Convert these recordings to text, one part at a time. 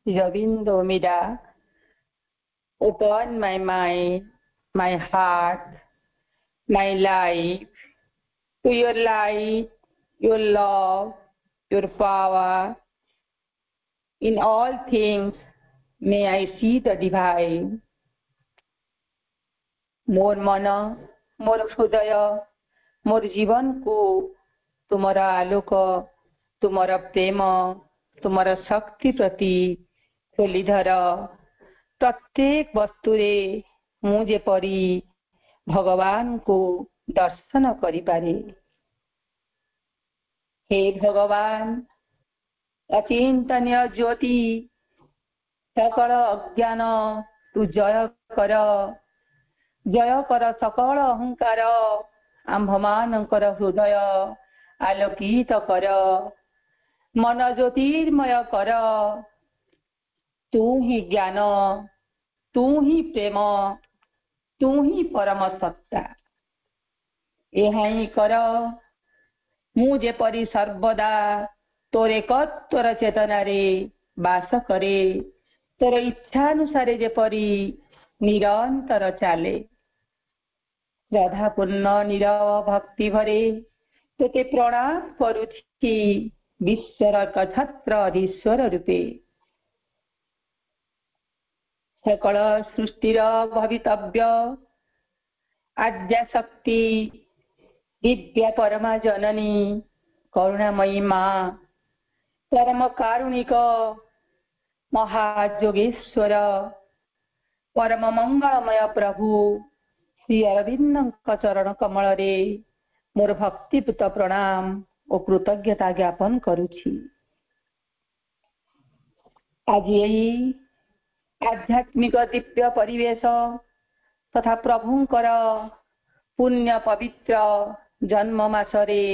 Ravindo Mida, open my mind, my heart, my life to your light, your love, your power. In all things, may I see the divine. मोर मन मोर हृदय मोर जीवन को तुमर आलोक तुमर प्रेम तुमर शक्ति प्रति खोलीधर प्रत्येक वस्तुरे मु जेपरी भगवान को दर्शन करि पारे। हे भगवान अचिंतनीय ज्योति सकल अज्ञान तू जय कर सकल अहंकार आंभमानंकर हृदय आलोकित कर मन ज्योतिर्मय कर। तू ही ज्ञान तू ही प्रेम तू ही परम सत्ता। यही कर मु जेपरी सर्वदा तोर एकत्वर चेतना रे वास करे तोर इच्छानुसारे जेपरी निरंतर चाले। श्रद्धापूर्ण निरव भक्ति भरे तोते प्रणाम करुछि विश्वर छत्र अधीश्वर रूपे। सकल सृष्टिर भवितव्य आद्या शक्ति दिव्य परमा जननी करुणामयी माँ परम कारुणिक महायोगेश्वर परम मंगलमय प्रभु श्री अरविंद चरण कमल रे मोर भक्तिपूत प्रणाम और कृतज्ञता ज्ञापन करुछि। आज यही आध्यात्मिक दिव्य परिवेश तथा प्रभुंकर पुण्य पवित्र जन्म मासरे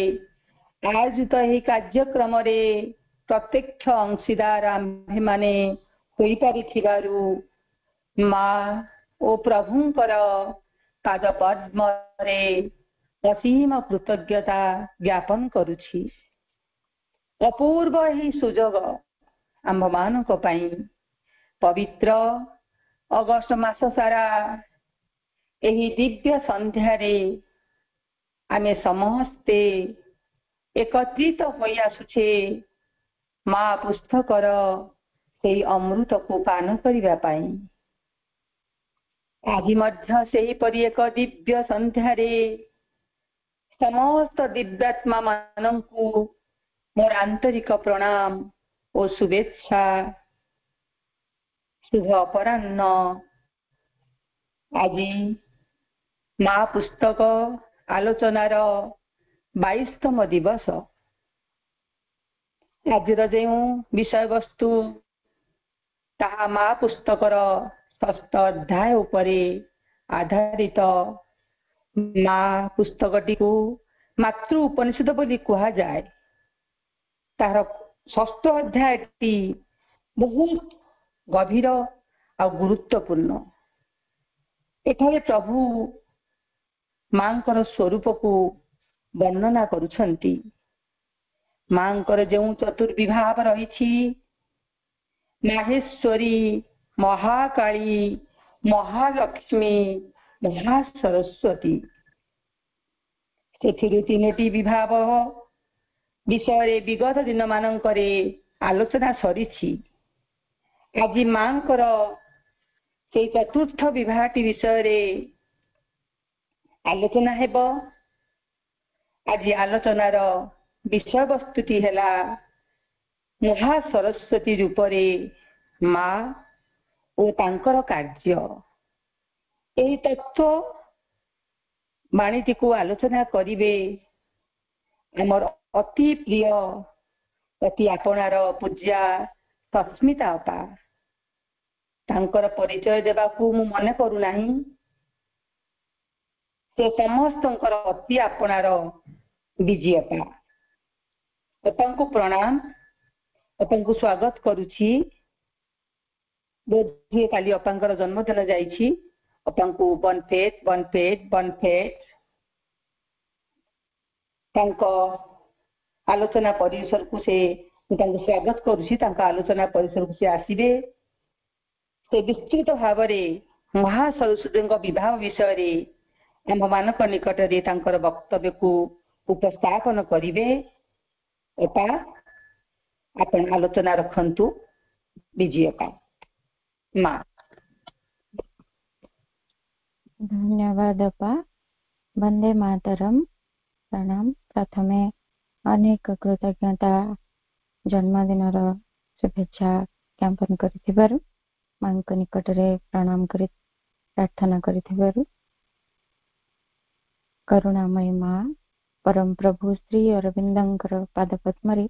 आयोजित यही कार्यक्रम रे प्रत्यक्ष अंशीदार आम्भे माने होई पारिथिबारु माँ ओ प्रभुंकर पाद पद्म रे असीम कृतज्ञता ज्ञापन करुछि। अपूर्व ही सुजोग आम्भमानक पई पवित्र अगस्त मास सारा एही दिव्य संध्या रे आमे समस्ते एकत्रित होई आसुछे माँ पुस्तकर सेई अमृत को पान करिबा पई। आज मध्य सेही परि एक दिव्य संध्या रे समस्त दिव्यात्मा मानंकु मोर आंतरिक प्रणाम और शुभेच्छा। शुभ अपराह्न। आज माँ पुस्तक आलोचनार 22तम दिवस। आज जो विषय वस्तु ताहा माँ पुस्तकर 6th अध्याय उपरे आधारित। माँ पुस्तकटी को मातृ उपनिषद बोली कहा जाए। तार 6th अध्यायटी बहुत गभीर और गुरुत्वपूर्ण। एठारे प्रभु मांकर स्वरूप को वर्णना करुछंती। मांकर जो चतुर्विभाव रही माहेश्वरी महाकाली महालक्ष्मी महासरस्वती से 3टी विभाव विषय विगत दिन मानकरे आलोचना सरी। आज मांकर से 4th विभागटी विषय रे आलोचना हेब। आज आलोचनार विषय वस्तुटी हेला महासरस्वती रूप रे माँ और तांकर कार्य। एही तत्व बाणीटी को आलोचना करिवे हमर अति प्रिय अति आपणार पूज्या सस्मिता अपा। तांकर परिचय देबाकू मु मने करू नाही। से समस्तंकर अति आपणार विजय अपा। अपांकु प्रणाम अपांकु स्वागत करुछि। बोधे काली अपांकर जन्मदिन जाइछि। अपांकु बनफेट बनफेट बनफेट। तांको आलोचना परिसर को से स्वागत करुछि आलोचना परिसर से आसवे से विस्तृत भाव में महासरस्वती विवाह विषय आम मान निकट में वक्तव्य को उपस्थापन करेंगे। आपण आलोचना रखंतु विजयका माँ। धन्यवाद अपा। वंदे मातरम। प्रणाम। प्रथमे अनेक कृतज्ञता जन्मदिन शुभेच्छा ज्ञापन कर मां निकट रे प्रणाम कर प्रार्थना कर करुणामयी माँ परम प्रभु श्री अरविंदंकर पादपद्म रे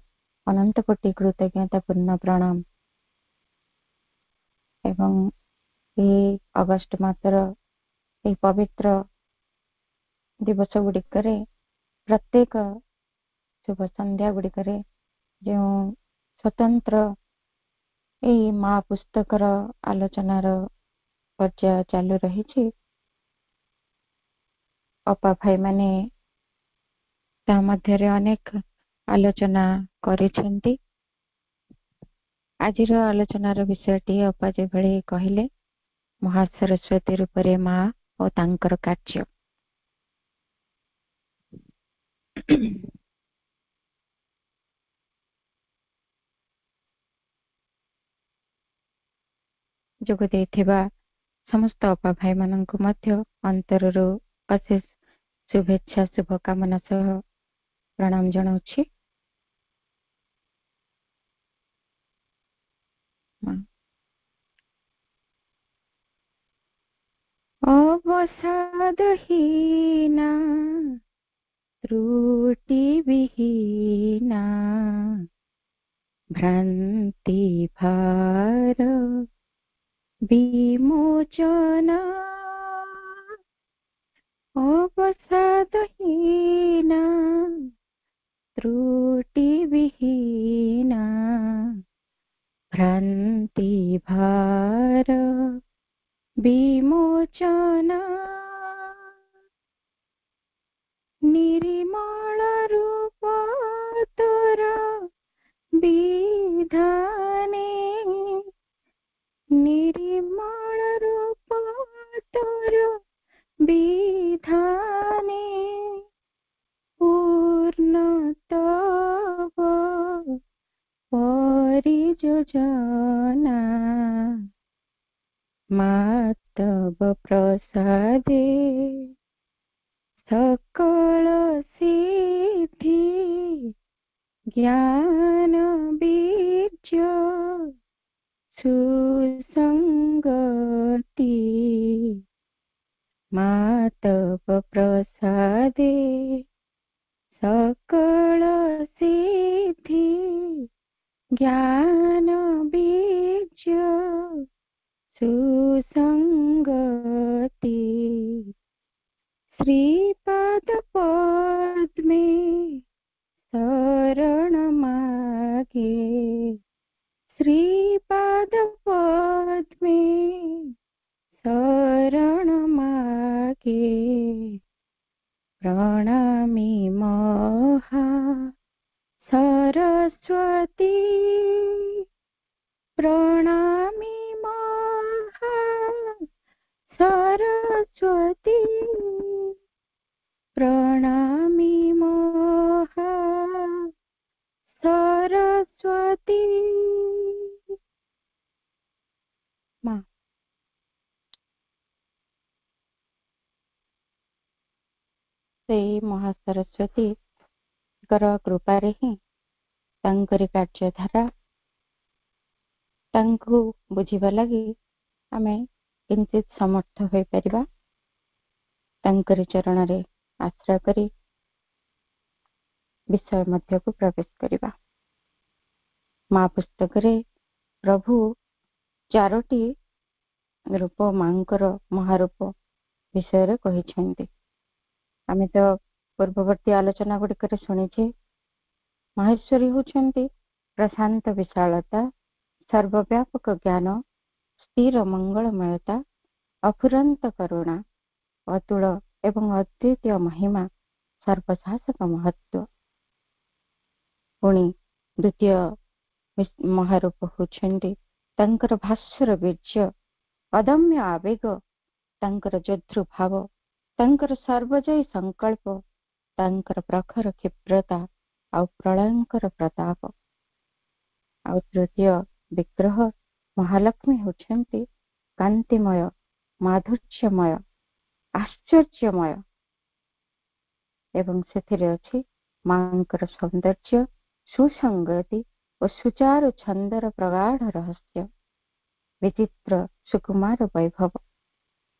अनंत कोटि कृतज्ञता पूर्ण प्रणाम। एवं ये अगस्ट मासर ये पवित्र दिवस गुड़िक प्रत्येक शुभ संध्या गुड़िक जो स्वतंत्र ये माँ पुस्तकर आलोचनार पर्याय चालू रही अपा भाई माने ता मध्य अनेक आलोचना करिसेंती। आजिर आलोचनार विषयटी अपा जे भली कहिले महासरस्वती रूपरे माँ और तांकर कार्य। जोग देथिबा समस्त अपा भाई माननकु मध्य अंतररु अशेष शुभेच्छा शुभकामना सह प्रणाम जनाउछि। अवसादहीना त्रुटि विहीना भ्रांति भार विमोचना अवसादहीना त्रुटि विहीना भ्रांति भार विमोचना निर्मल रूप तोरा विधाने निर्मल रूप तोरा विधाने पूर्णतव परियोजना मातव प्रसादे सकल सिद्धि ज्ञान बीज सुसंगति मातव प्रसादे सकल सिद्धि ज्ञान बीज सुसंगति श्रीपाद पद्मे शरण मागे श्रीपाद पद्मे शरण मागे प्रणामी महा सरस्वती प्रणामी महा सरस्वती प्रणामी महा सरस्वती माँ। से महासरस्वती कृपारे ही तांकरी कार्यधारा तांकु बुझिबा लगी आमे किंचित समर्थ होई परिबा। तांकरी चरण रे आश्रय करी विषय मध्य को प्रवेश करिबा। माँ पुस्तक रे प्रभु चारोटी रूप मांकर महारूप विषय रे कहिसेंती। आमे तो पूर्ववर्ती आलोचना गुड़िक शुणिछे माहेश्वरी होछंती प्रशांत विशालता सर्वव्यापक ज्ञान स्थिर मंगलमयता अफुरंत करुणा अतुल एवं अद्वितीय महिमा सर्वशासक महत्व। पुणी द्वितीय ମହାରୂପ ହେଉଛନ୍ତି ତାଙ୍କର ଭାସ୍ୱର ବୀର୍ଯ୍ୟ, ଅଦମ୍ୟ ଆବେଗ, ତାଙ୍କର ଯୋଦ୍ଧୃଭାବ, ତାଙ୍କର ସର୍ବଜୟୀ ସଂକଳ୍ପ, ତାଙ୍କର ପ୍ରଖର କ୍ଷିପ୍ରତା ଆଉ ପ୍ରଳୟଙ୍କର ପ୍ରତାପ। ଆଉ ତୃତୀୟ ବିଗ୍ରହ ମହାଲକ୍ଷ୍ମୀ ହେଉଛନ୍ତି କାନ୍ତିମୟ, ମାଧୁର୍ଯ୍ୟମୟ, ଆଶ୍ଚର୍ଯ୍ୟମୟ, ଏବଂ ସେଥିରେ ଅଛି ମାଙ୍କର ସୌନ୍ଦର୍ଯ୍ୟ, ସୁସଙ୍ଗତି ଓ ସୁଚାରୁ ଛନ୍ଦର ପ୍ରଗାଢ଼ ରହସ୍ୟ, ବିଚିତ୍ର ସୁକୁମାର ବୈଭବ,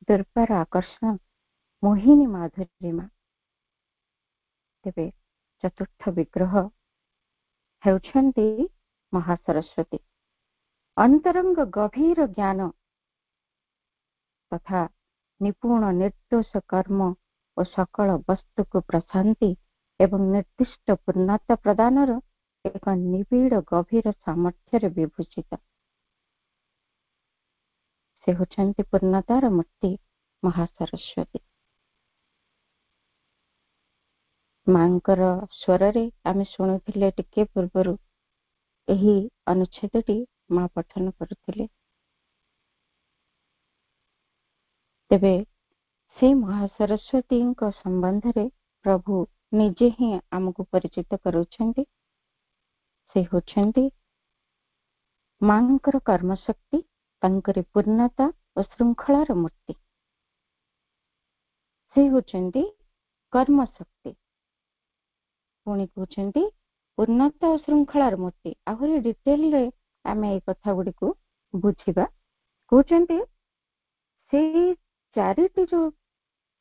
ଦୁର୍ବାର ଆକର୍ଷଣ, ମୋହିନୀ ମାଧୁରୀମା। ତେବେ ଚତୁର୍ଥ ବିଗ୍ରହ ହେଉଛନ୍ତି ମହାସରସ୍ୱତୀ। ଅନ୍ତରଙ୍ଗ ଗଭୀର ଜ୍ଞାନ ତଥା ନିପୁଣ ନିର୍ଦ୍ଦୋଷ କର୍ମ ଓ ସକଳ ବସ୍ତୁକୁ ପ୍ରଶାନ୍ତି ଏବଂ ନିର୍ଦ୍ଦିଷ୍ଟ ପୂର୍ଣ୍ଣତା ପ୍ରଦାନର ଏକ ନିବିଡ଼ ଗଭୀର ସାମର୍ଥ୍ୟରେ ବିଭୂଷିତ। ସେ ହେଉଛନ୍ତି ପୂର୍ଣ୍ଣତାର ମୂର୍ତ୍ତି ମହାସରସ୍ୱତୀ। ମାଙ୍କର ସ୍ୱରରେ ଆମେ ଶୁଣୁଥିଲେ ଟିକେ ପୂର୍ବରୁ ଏହି ଅନୁଚ୍ଛେଦଟି ମା ପଠନ କରୁଥିଲେ। ତେବେ ସେ ମହାସରସ୍ୱତୀଙ୍କ ସମ୍ବନ୍ଧରେ ପ୍ରଭୁ ନିଜେ ହିଁ ଆମକୁ ପରିଚିତ କରୁଛନ୍ତି। ସେ ହେଉଛନ୍ତି ମାଙ୍କର କର୍ମଶକ୍ତି, ତାଙ୍କରି ପୂର୍ଣ୍ଣତା ଓ ଶୃଙ୍ଖଳାର ମୂର୍ତ୍ତି। ସେ ହେଉଛନ୍ତି କର୍ମଶକ୍ତି, ପୁଣି କହୁଛନ୍ତି ପୂର୍ଣ୍ଣତା ଓ ଶୃଙ୍ଖଳାର ମୂର୍ତ୍ତି। ଆହୁରି ଡିଟେଲରେ ଆମେ ଏଇ କଥା ଗୁଡିକୁ ବୁଝିବା। କହୁଛନ୍ତି ସେଇ ଚାରିଟି ଯୋଉ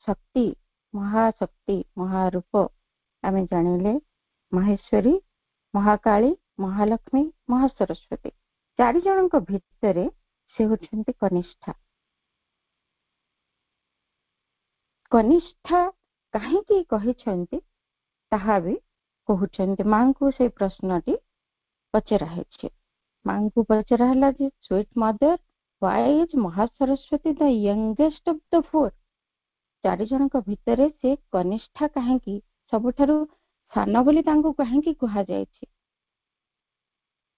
ଶକ୍ତି, ମହାଶକ୍ତି, ମହାରୂପ ଆମେ ଜାଣିଲେ ମାହେଶ୍ୱରୀ, ମହାକାଳୀ, ମହାଲକ୍ଷ୍ମୀ, ମହାସରସ୍ୱତୀ। ଚାରି ଜଣଙ୍କ ଭିତରେ ସେ ହେଉଛନ୍ତି କନିଷ୍ଠା। କନିଷ୍ଠା କାହିଁକି କହିଛନ୍ତି ତାହା ବି କହୁଛନ୍ତି। ମାଙ୍କୁ ସେଇ ପ୍ରଶ୍ନଟି ପଚରା ହେଇଛି। ମାଙ୍କୁ ପଚରା ହେଲା ଯେ sweet mother, why is Mahasaraswati the youngest of the four? ଚାରି ଜଣଙ୍କ ଭିତରେ ସେ କନିଷ୍ଠା କାହିଁକି, ସବୁଠାରୁ ସାନ ବୋଲି ତାଙ୍କୁ କାହିଁକି କୁହାଯାଇଛି?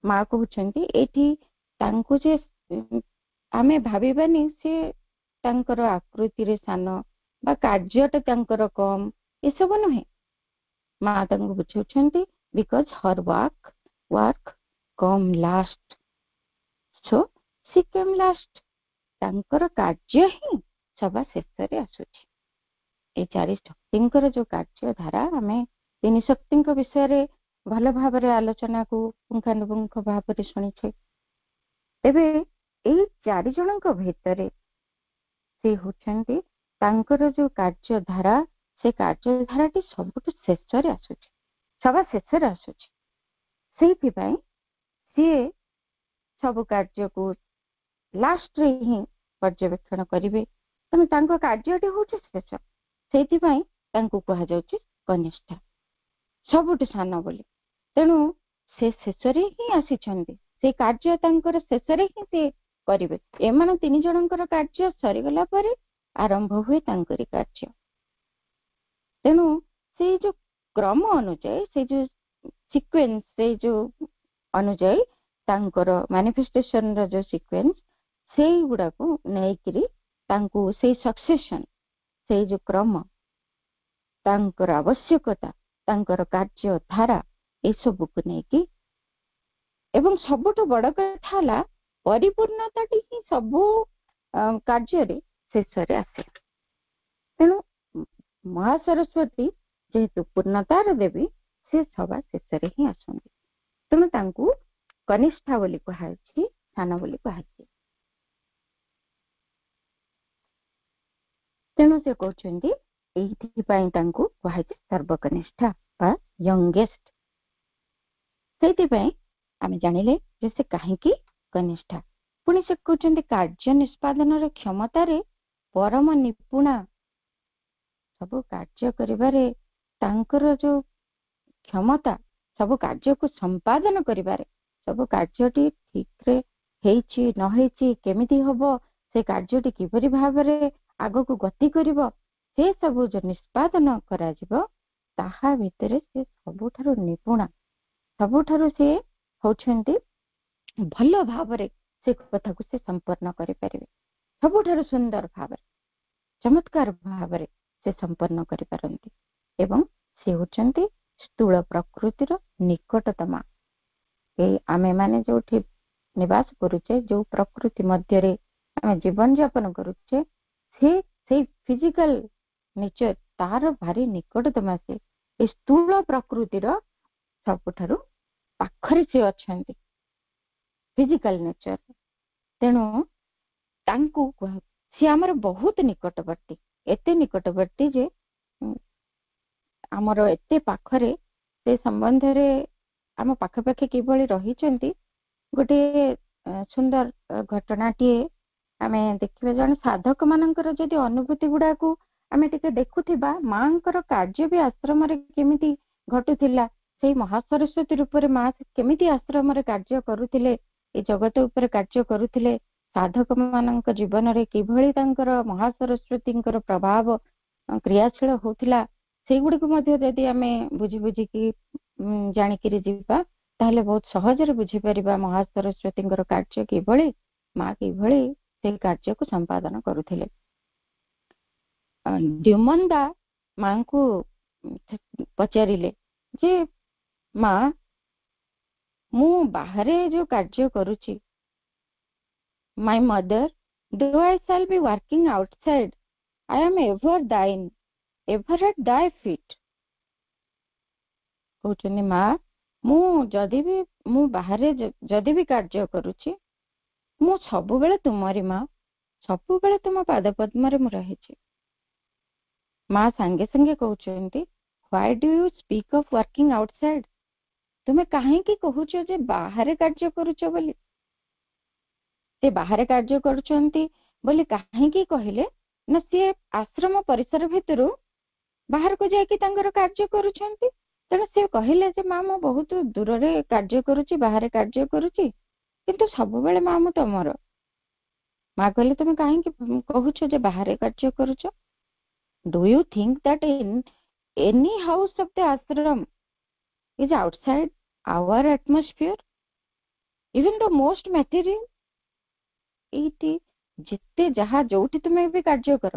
ମା କହୁଛନ୍ତି ଏଇଠି ତାଙ୍କୁ ଯେ ଆମେ ଭାବିବାନି ସେ ତାଙ୍କର ଆକୃତିରେ ସାନ ବା କାର୍ଯ୍ୟଟା ତାଙ୍କର କମ୍, ଏସବୁ ନୁହେଁ। ମା ତାଙ୍କୁ ବୁଝାଉଛନ୍ତି because her work came last, so she came last. ତାଙ୍କର କାର୍ଯ୍ୟ ହିଁ ସବା ଶେଷରେ ଆସୁଛି। এই ଚାରି ଶକ୍ତିଙ୍କର ଯୋଉ କାର୍ଯ୍ୟ ଧାରା, ଆମେ ତିନି ଶକ୍ତିଙ୍କ ବିଷୟରେ ଭଲ ଭାବରେ ଆଲୋଚନାକୁ ପୁଙ୍ଖାନୁପୁଙ୍ଖ ଭାବରେ ଶୁଣିଛେ। ଏବେ ଏଇ ଚାରି ଜଣଙ୍କ ଭିତରେ ସେ ହେଉଛନ୍ତି ତାଙ୍କର ଯୋଉ କାର୍ଯ୍ୟ ଧାରା, ସେ କାର୍ଯ୍ୟ ଧାରାଟି ସବୁଠୁ ଶେଷରେ ଆସୁଛି, ସବା ଶେଷରେ ଆସୁଛି। ସେଇଥିପାଇଁ ସିଏ ସବୁ କାର୍ଯ୍ୟକୁ ଲାଷ୍ଟରେ ହିଁ ପର୍ଯ୍ୟବେକ୍ଷଣ କରିବେ, ତେଣୁ ତାଙ୍କ କାର୍ଯ୍ୟଟି ହଉଛି ଶେଷ। ସେଇଥିପାଇଁ ତାଙ୍କୁ କୁହାଯାଉଛି କନିଷ୍ଠା, ସବୁଠୁ ସାନ ବୋଲି। ତେଣୁ ସେ ଶେଷରେ ହିଁ ଆସିଛନ୍ତି, ସେ କାର୍ଯ୍ୟ ତାଙ୍କର ଶେଷରେ ହିଁ ସେ କରିବେ। ଏମାନେ ତିନି ଜଣଙ୍କର କାର୍ଯ୍ୟ ସରିଗଲା ପରେ ଆରମ୍ଭ ହୁଏ ତାଙ୍କରି କାର୍ଯ୍ୟ। ତେଣୁ ସେଇ ଯୋଉ କ୍ରମ ଅନୁଯାୟୀ, ସେଇ ଯୋଉ ସିକ୍ୱେନ୍ସ, ସେଇ ଯୋଉ ଅନୁଯାୟୀ ତାଙ୍କର ମାନifestationର ଯୋଉ ସିକ୍ୱେନ୍ସ, ସେଇଗୁଡାକୁ ନେଇକିରି ତାଙ୍କୁ ସେଇ ସକ୍ସେସନ, ସେଇ ଯୋଉ କ୍ରମ, ତାଙ୍କର ଆବଶ୍ୟକତା, ତାଙ୍କର କାର୍ଯ୍ୟ ଧାରା, ଏସବୁକୁ ନେଇକି, ଏବଂ ସବୁଠୁ ବଡ କଥା ହେଲା ପରିପୂର୍ଣ୍ଣତାଟି ହିଁ ସବୁ କାର୍ଯ୍ୟରେ ଶେଷରେ ଆସେ। ତେଣୁ ମହାସରସ୍ୱତୀ ଯେହେତୁ ପୂର୍ଣ୍ଣତାର ଦେବୀ, ସେ ସବା ଶେଷରେ ହିଁ ଆସନ୍ତି। ତେଣୁ ତାଙ୍କୁ କନିଷ୍ଠା ବୋଲି କୁହାଯାଇଛି, ସାନ ବୋଲି କୁହାଯାଇଛି। ତେଣୁ ସେ କହୁଛନ୍ତି ଏଇଥିପାଇଁ ତାଙ୍କୁ କୁହାଯାଇଛି ସର୍ବକନିଷ୍ଠା ବା ୟଙ୍ଗେଷ୍ଟ। ସେଇଥିପାଇଁ ଆମେ ଜାଣିଲେ ଯେ ସେ କାହିଁକି କନିଷ୍ଠା। ପୁଣି ସେ କହୁଛନ୍ତି କାର୍ଯ୍ୟ ନିଷ୍ପାଦନର କ୍ଷମତାରେ ପରମ ନିପୁଣା। ସବୁ କାର୍ଯ୍ୟ କରିବାରେ ତାଙ୍କର ଯୋଉ କ୍ଷମତା, ସବୁ କାର୍ଯ୍ୟକୁ ସମ୍ପାଦନ କରିବାରେ, ସବୁ କାର୍ଯ୍ୟଟି ଠିକରେ ହେଇଛି ନ ହେଇଛି, କେମିତି ହବ, ସେ କାର୍ଯ୍ୟଟି କିପରି ଭାବରେ ଆଗକୁ ଗତି କରିବ, ସେ ସବୁ ଯୋଉ ନିଷ୍ପାଦନ କରାଯିବ, ତାହା ଭିତରେ ସେ ସବୁଠାରୁ ନିପୁଣା, ସବୁଠାରୁ ସେ ହଉଛନ୍ତି ଭଲ ଭାବରେ ସେ କଥାକୁ ସେ ସମ୍ପନ୍ନ କରିପାରିବେ। ସବୁଠାରୁ ସୁନ୍ଦର ଭାବରେ, ଚମତ୍କାର ଭାବରେ ସେ ସମ୍ପନ୍ନ କରିପାରନ୍ତି। ଏବଂ ସେ ହେଉଛନ୍ତି ସ୍ଥୂଳ ପ୍ରକୃତିର ନିକଟତମା। ଏଇ ଆମେମାନେ ଯୋଉଠି ନିବାସ କରୁଛେ, ଯୋଉ ପ୍ରକୃତି ମଧ୍ୟରେ ଆମେ ଜୀବନ ଯାପନ କରୁଛେ, ସେଇ ଫିଜିକାଲ ନେଚର ତାର ଭାରି ନିକଟତମା। ସେ ଏ ସ୍ଥୂଳ ପ୍ରକୃତିର ସବୁଠାରୁ ପାଖରେ ସେ ଅଛନ୍ତି ଫିଜିକାଲ ନେଚର। ତେଣୁ ତାଙ୍କୁ ସେ ଆମର ବହୁତ ନିକଟବର୍ତ୍ତୀ, ଏତେ ନିକଟବର୍ତ୍ତୀ ଯେ ଆମର ଏତେ ପାଖରେ ସେ ସମ୍ବନ୍ଧରେ ଆମ ପାଖାପାଖି କିଭଳି ରହିଛନ୍ତି। ଗୋଟେ ସୁନ୍ଦର ଘଟଣାଟିଏ ଆମେ ଦେଖିବା। ଜଣେ ସାଧକ ମାନଙ୍କର ଯଦି ଅନୁଭୂତି ଗୁଡାକୁ ଆମେ ଟିକେ ଦେଖୁଥିବା, ମାଙ୍କର କାର୍ଯ୍ୟ ବି ଆଶ୍ରମରେ କେମିତି ଘଟୁଥିଲା, ସେଇ ମହାସରସ୍ୱତୀ ରୂପରେ ମା କେମିତି ଆଶ୍ରମରେ କାର୍ଯ୍ୟ କରୁଥିଲେ, ଏ ଜଗତ ଉପରେ କାର୍ଯ୍ୟ କରୁଥିଲେ, ସାଧକ ମାନଙ୍କ ଜୀବନରେ କିଭଳି ତାଙ୍କର ମହାସରସ୍ୱତୀଙ୍କର ପ୍ରଭାବ କ୍ରିୟାଶୀଳ ହଉଥିଲା, ସେଇଗୁଡିକୁ ମଧ୍ୟ ଯଦି ଆମେ ବୁଝି ବୁଝିକି ଜାଣିକିରି ଯିବା, ତାହେଲେ ବହୁତ ସହଜରେ ବୁଝିପାରିବା ମହାସରସ୍ୱତୀଙ୍କର କାର୍ଯ୍ୟ କିଭଳି, ମା କିଭଳି ସେଇ କାର୍ଯ୍ୟକୁ ସମ୍ପାଦନ କରୁଥିଲେ। ଦ୍ୟୁମନ୍ଦା ମାଙ୍କୁ ପଚାରିଲେ ଯେ ମା, ମୁଁ ବାହାରେ ଯୋଉ କାର୍ଯ୍ୟ କରୁଛି, my mother, though I shall be working outside, I am ever at thy feet। କହୁଛନ୍ତି ମା, ମୁଁ ବାହାରେ ଯଦି ବି କାର୍ଯ୍ୟ କରୁଛି, ମୁଁ ସବୁବେଳେ ତୁମରି ମା, ସବୁବେଳେ ତୁମ ପାଦ ପଦ୍ମରେ ମୁଁ ରହିଛି। ମା ସାଙ୍ଗେ ସାଙ୍ଗେ କହୁଛନ୍ତି, why do you speak of working outside? ତୁମେ କାହିଁକି କହୁଛ ଯେ ବାହାରେ କାର୍ଯ୍ୟ କରୁଛ ବୋଲି? ସେ ବାହାରେ କାର୍ଯ୍ୟ କରୁଛନ୍ତି ବୋଲି କାହିଁକି କହିଲେ ନା, ସିଏ ଆଶ୍ରମ ପରିସର ଭିତରୁ ବାହାରକୁ ଯାଇକି ତାଙ୍କର କାର୍ଯ୍ୟ କରୁଛନ୍ତି। ତେଣୁ ସେ କହିଲେ ଯେ ମା, ମୁଁ ବହୁତ ଦୂରରେ କାର୍ଯ୍ୟ କରୁଛି, ବାହାରେ କାର୍ଯ୍ୟ କରୁଛି, କିନ୍ତୁ ସବୁବେଳେ ମା ମୁଁ ତମର। ମା କହିଲେ, ତୁମେ କାହିଁକି କହୁଛ ଯେ ବାହାରେ କାର୍ଯ୍ୟ କରୁଛ? Do you think that in any house of the ashram is outside our atmosphere, even the most material? ଏଇଠି ଯେତେ ଯାହା ଯୋଉଠି ତୁମେ ବି କାର୍ଯ୍ୟ କର,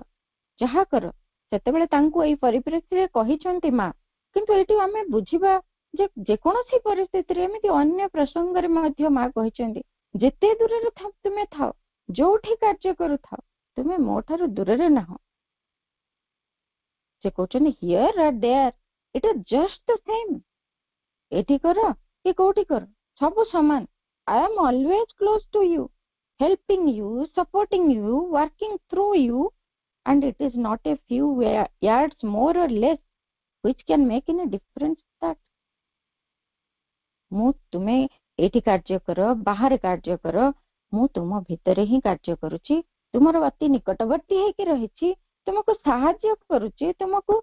ଯାହା କର, ସେତେବେଳେ ତାଙ୍କୁ ଏଇ ପରିପ୍ରେକ୍ଷୀରେ କହିଛନ୍ତି ମା। କିନ୍ତୁ ଏଇଠି ଆମେ ବୁଝିବା ଯେ ଯେକୌଣସି ପରିସ୍ଥିତିରେ, ଏମିତି ଅନ୍ୟ ପ୍ରସଙ୍ଗରେ ମଧ୍ୟ ମା କହିଛନ୍ତି, ଯେତେ ଦୂରରେ ତୁମେ ଥାଅ, ଯୋଉଠି କାର୍ଯ୍ୟ କରୁଥାଅ, ତୁମେ ମୋ ଠାରୁ ଦୂରରେ ନାହଁ। ସେ କହୁଛନ୍ତି here or there, it is just the same. ଏଠି କର କି କୋଉଠି କର, ସବୁ ସମାନ। I am always close to you, helping you, supporting you, working through you, and it is not a few yards more or less which can make any difference that। ମୁଁ ତୁମେ ଏଠି କାର୍ଯ୍ୟ କର, ବାହାରେ କାର୍ଯ୍ୟ କର, ମୁଁ ତୁମ ଭିତରେ ହିଁ କାର୍ଯ୍ୟ କରୁଛି, ତୁମର ଅତି ନିକଟବର୍ତ୍ତୀ ହେଇକି ରହିଛି, ତୁମକୁ ସାହାଯ୍ୟ କରୁଛି, ତୁମକୁ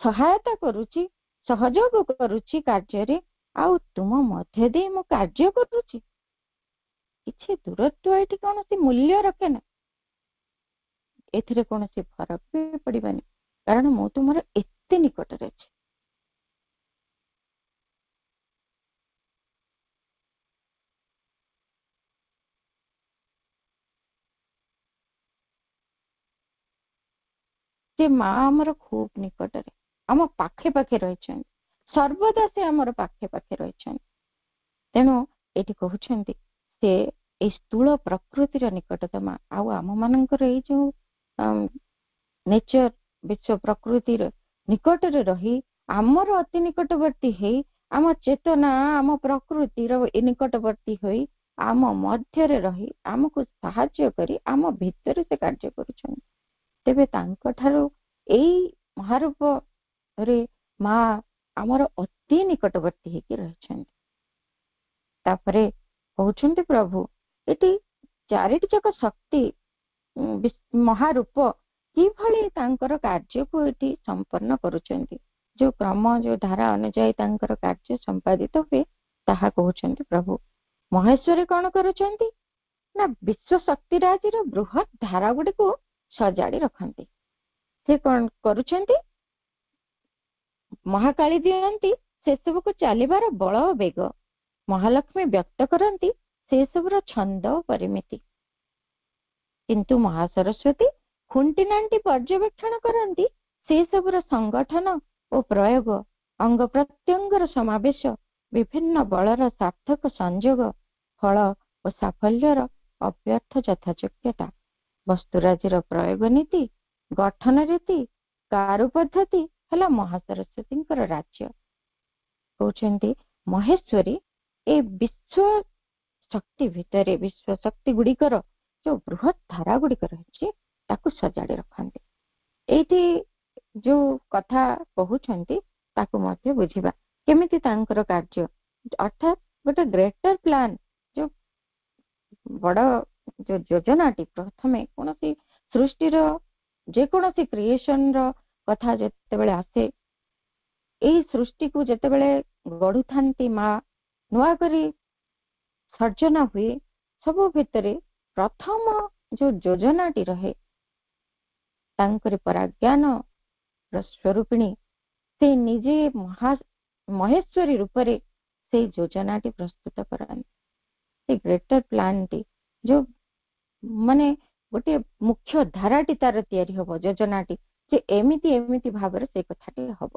ସହାୟତା କରୁଛି, ସହଯୋଗ କରୁଛି କାର୍ଯ୍ୟରେ, ଆଉ ତୁମ ମଧ୍ୟ ଦେଇ ମୁଁ କାର୍ଯ୍ୟ କରୁଛି। କିଛି ଦୂରତ୍ୱ ଏଠି କୌଣସି ମୂଲ୍ୟ ରଖେ ନା, ଏଥିରେ କୌଣସି ଫରକ ବି ପଡିବନି, କାରଣ ମୁଁ ତୁମର ଏତେ ନିକଟରେ ଅଛି। ସେ ମା ଆମର ଖୁବ ନିକଟରେ, ଆମ ପାଖେ ପାଖେ ରହିଛନ୍ତି, ସର୍ବଦା ସେ ଆମର ପାଖେ ପାଖେ ରହିଛନ୍ତି। ତେଣୁ ଏଠି କହୁଛନ୍ତି ସେ ଏଇ ସ୍ଥୂଳ ପ୍ରକୃତିର ନିକଟତମା। ଆଉ ଆମ ମାନଙ୍କର ଏଇ ଯୋଉ ନେଚର, ବିଶ୍ୱ ପ୍ରକୃତିର ନିକଟରେ ରହି, ଆମର ଅତି ନିକଟବର୍ତ୍ତୀ ହେଇ, ଆମ ଚେତନା, ଆମ ପ୍ରକୃତିର ନିକଟବର୍ତ୍ତୀ ହୋଇ, ଆମ ମଧ୍ୟରେ ରହି, ଆମକୁ ସାହାଯ୍ୟ କରି, ଆମ ଭିତରେ ସେ କାର୍ଯ୍ୟ କରୁଛନ୍ତି। ତେବେ ତାଙ୍କ ଠାରୁ ଏଇ ମହାରୂପରେ ମା ଆମର ଅତି ନିକଟବର୍ତ୍ତୀ ହେଇକି ରହିଛନ୍ତି। ତାପରେ କହୁଛନ୍ତି ପ୍ରଭୁ, ଏଠି ଚାରିଟି ଯାକ ଶକ୍ତି ମହାରୂପ କିଭଳି ତାଙ୍କର କାର୍ଯ୍ୟକୁ ଏଠି ସମ୍ପନ୍ନ କରୁଛନ୍ତି, ଯୋଉ କ୍ରମ, ଯୋଉ ଧାରା ଅନୁଯାୟୀ ତାଙ୍କର କାର୍ଯ୍ୟ ସମ୍ପାଦିତ ହୁଏ, ତାହା କହୁଛନ୍ତି ପ୍ରଭୁ। ମହେଶ୍ୱରୀ କଣ କରୁଛନ୍ତି ନା, ବିଶ୍ୱ ଶକ୍ତିରାଜିର ବୃହତ ଧାରା ଗୁଡିକୁ ସଜାଡି ରଖନ୍ତି। ସେ କଣ କରୁଛନ୍ତି, ମହାକାଳୀ ଦିଅନ୍ତି ସେସବୁକୁ ଚାଲିବାର ବଳ ଓ ବେଗ, ମହାଲକ୍ଷ୍ମୀ ବ୍ୟକ୍ତ କରନ୍ତି ସେ ସବୁର ଛନ୍ଦ ଓ ପରିମିତି। କିନ୍ତୁ ମହାସରସ୍ୱତୀ ଖୁଣ୍ଟିନାଟି ପର୍ଯ୍ୟବେକ୍ଷଣ କରନ୍ତି ସେ ସବୁର ସଂଗଠନ ଓ ପ୍ରୟୋଗ, ଅଙ୍ଗ ପ୍ରତ୍ୟଙ୍ଗର ସମାବେଶ, ବିଭିନ୍ନ ବଳର ସାର୍ଥକ ସଂଯୋଗ, ଫଳ ଓ ସାଫଲ୍ୟର ଅବ୍ୟର୍ଥ ଯଥାଯୋଗ୍ୟତା, ବସ୍ତୁରାଜିର ପ୍ରୟୋଗ ନୀତି, ଗଠନ ରୀତି, କାରୁ ପଦ୍ଧତି ହେଲା ମହାସରସ୍ୱତୀଙ୍କର ରାଜ୍ୟ। କହୁଛନ୍ତି ମହେଶ୍ୱରୀ ଏ ବିଶ୍ୱ ଶକ୍ତି ଭିତରେ, ବିଶ୍ୱ ଶକ୍ତି ଗୁଡିକର ଯୋଉ ବୃହତ ଧାରା ଗୁଡିକ ରହିଛି ତାକୁ ସଜାଡି ରଖନ୍ତି। ଏଇଠି ଯୋଉ କଥା କହୁଛନ୍ତି ତାକୁ ମଧ୍ୟ ବୁଝିବା, କେମିତି ତାଙ୍କର କାର୍ଯ୍ୟ, ଅର୍ଥାତ୍ ଗୋଟେ ଗ୍ରେଟର ପ୍ଲାନ, ଯୋଉ ବଡ ଯୋଉ ଯୋଜନାଟି, ପ୍ରଥମେ କୌଣସି ସୃଷ୍ଟିର ଯେକୌଣସି କ୍ରିଏସନ ର କଥା ଯେତେବେଳେ ଆସେ, ଏଇ ସୃଷ୍ଟିକୁ ଯେତେବେଳେ ଗଢୁଥାନ୍ତି ମା, ନୂଆ କରି ସର୍ଜନା ହୁଏ, ସବୁ ଭିତରେ ପ୍ରଥମ ଯୋଉ ଯୋଜନାଟି ରହେ ତାଙ୍କରି ପରାଜ୍ଞାନ ସ୍ୱରୂପିଣୀ, ସେ ନିଜେ ମହେଶ୍ୱରୀ ରୂପରେ ସେଇ ଯୋଜନାଟି ପ୍ରସ୍ତୁତ କରାନ୍ତି। ସେ ଗ୍ରେଟର ପ୍ଲାନଟି, ଯୋଉ ମାନେ ଗୋଟେ ମୁଖ୍ୟ ଧାରାଟି ତାର ତିଆରି ହବ, ଯୋଜନାଟି, ଯେ ଏମିତି ଏମିତି ଭାବରେ ସେ କଥାଟି ହବ।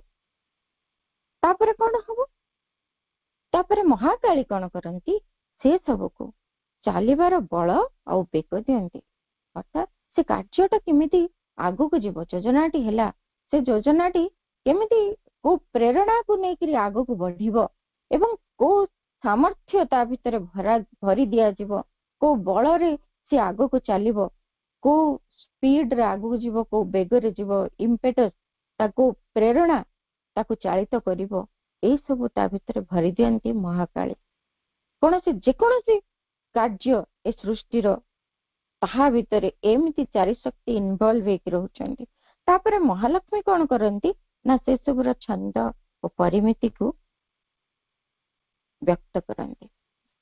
ତାପରେ କଣ ହବ? ତାପରେ ମହାକାଳୀ କଣ କରନ୍ତି? ସେ ସବୁକୁ ଚାଲିବାର ବଳ ଆଉ ବେଗ ଦିଅନ୍ତି। ଅର୍ଥାତ୍ ସେ କାର୍ଯ୍ୟଟା କେମିତି ଆଗକୁ ଯିବ, ଯୋଜନାଟି ହେଲା, ସେ ଯୋଜନାଟି କେମିତି କୋଉ ପ୍ରେରଣାକୁ ନେଇକରି ଆଗକୁ ବଢିବ ଏବଂ କୋଉ ସାମର୍ଥ୍ୟ ତା ଭିତରେ ଭରି ଦିଆଯିବ, କୋଉ ବଳରେ ସେ ଆଗକୁ ଚାଲିବ, କୋଉ ସ୍ପିଡରେ ଆଗକୁ ଯିବ, କୋଉ ବେଗରେ ଯିବ, ଇମ୍ପେଟସ୍, ତାକୁ ପ୍ରେରଣା ତାକୁ ଚାଳିତ କରିବ, ଏଇ ସବୁ ତା ଭିତରେ ଭରି ଦିଅନ୍ତି ମହାକାଳୀ। ଯେକୌଣସି କାର୍ଯ୍ୟ ଏ ସୃଷ୍ଟିର, ତାହା ଭିତରେ ଏମିତି ଚାରି ଶକ୍ତି ଇନଭଲ୍ଭ ହେଇକି ରହୁଛନ୍ତି। ତାପରେ ମହାଲକ୍ଷ୍ମୀ କଣ କରନ୍ତି ନା ସେ ସବୁର ଛନ୍ଦ ଓ ପରିମିତିକୁ ବ୍ୟକ୍ତ କରନ୍ତି।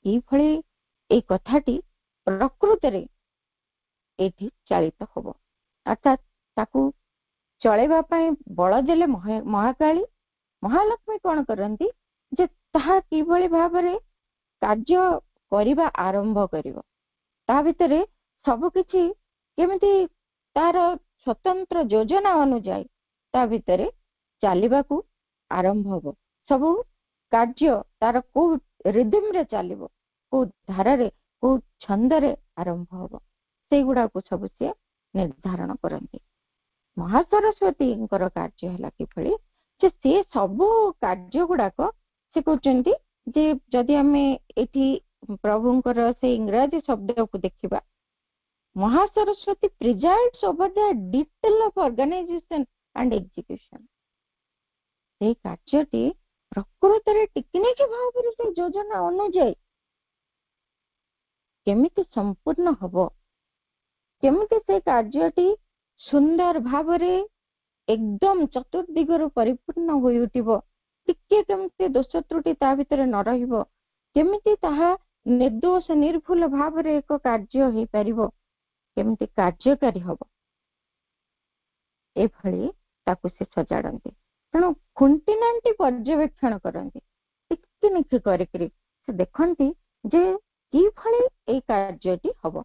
ଏଇଭଳି ଏଇ କଥାଟି ପ୍ରକୃତରେ ଏଇଠି ଚାଳିତ ହବ, ଅର୍ଥାତ୍ ତାକୁ ଚଳେଇବା ପାଇଁ ବଳ ଦେଲେ ମହାକାଳୀ। ମହାଲକ୍ଷ୍ମୀ କଣ କରନ୍ତି ଯେ ତାହା କିଭଳି ଭାବରେ କାର୍ଯ୍ୟ କରିବା ଆରମ୍ଭ କରିବ, ତା ଭିତରେ ସବୁ କିଛି କେମିତି ତାର ସ୍ୱତନ୍ତ୍ର ଯୋଜନା ଅନୁଯାୟୀ ତା ଭିତରେ ଚାଲିବାକୁ ଆରମ୍ଭ ହବ। ସବୁ କାର୍ଯ୍ୟ ତାର କୋଉ ରିଦିମରେ ଚାଲିବ, କୋଉ ଧାରାରେ, କୋଉ ଛନ୍ଦରେ ଆରମ୍ଭ ହବ, ସେଇଗୁଡାକୁ ସବୁ ସିଏ ନିର୍ଦ୍ଧାରଣ କରନ୍ତି। ମହାସରସ୍ୱତୀଙ୍କର କାର୍ଯ୍ୟ ହେଲା କିଭଳି ଯେ ସେ ସବୁ କାର୍ଯ୍ୟ ଗୁଡାକ ସେ କହୁଛନ୍ତି ଯେ ଯଦି ଆମେ ଏଠି ପ୍ରଭୁଙ୍କର ସେ ଇଂରାଜୀ ଶବ୍ଦକୁ ଦେଖିବା, Mahasaraswati presides over the detail of organisation and execution. ସେଇ କାର୍ଯ୍ୟଟି ପ୍ରକୃତରେ ଟିକିନିକି ଭାବରେ ସେ ଯୋଜନା ଅନୁଯାୟୀ କେମିତି ସମ୍ପୂର୍ଣ୍ଣ ହବ, କେମିତି ସେ କାର୍ଯ୍ୟଟି ସୁନ୍ଦର ଭାବରେ ଏକଦମ ଚତୁର୍ଦିଗରୁ ପରିପୂର୍ଣ୍ଣ ହୋଇ ଉଠିବ, ଟିକେ କେମିତି ଦୋଷ ତ୍ରୁଟି ତା ଭିତରେ ନ ରହିବ, କେମିତି ତାହା ନିର୍ଦ୍ଦୋଷ ନିର୍ଭୁଲ ଭାବରେ ଏକ କାର୍ଯ୍ୟ ହେଇପାରିବ, କେମିତି କାର୍ଯ୍ୟକାରୀ ହବ, ଏଭଳି ତାକୁ ସେ ସଜାଡନ୍ତି। ତେଣୁ ଖୁଣ୍ଟିନାଟି ପର୍ଯ୍ୟବେକ୍ଷଣ କରନ୍ତି, ଟିକିନିଖି କରିକିରି ସେ ଦେଖନ୍ତି ଯେ କିଭଳି ଏଇ କାର୍ଯ୍ୟଟି ହବ।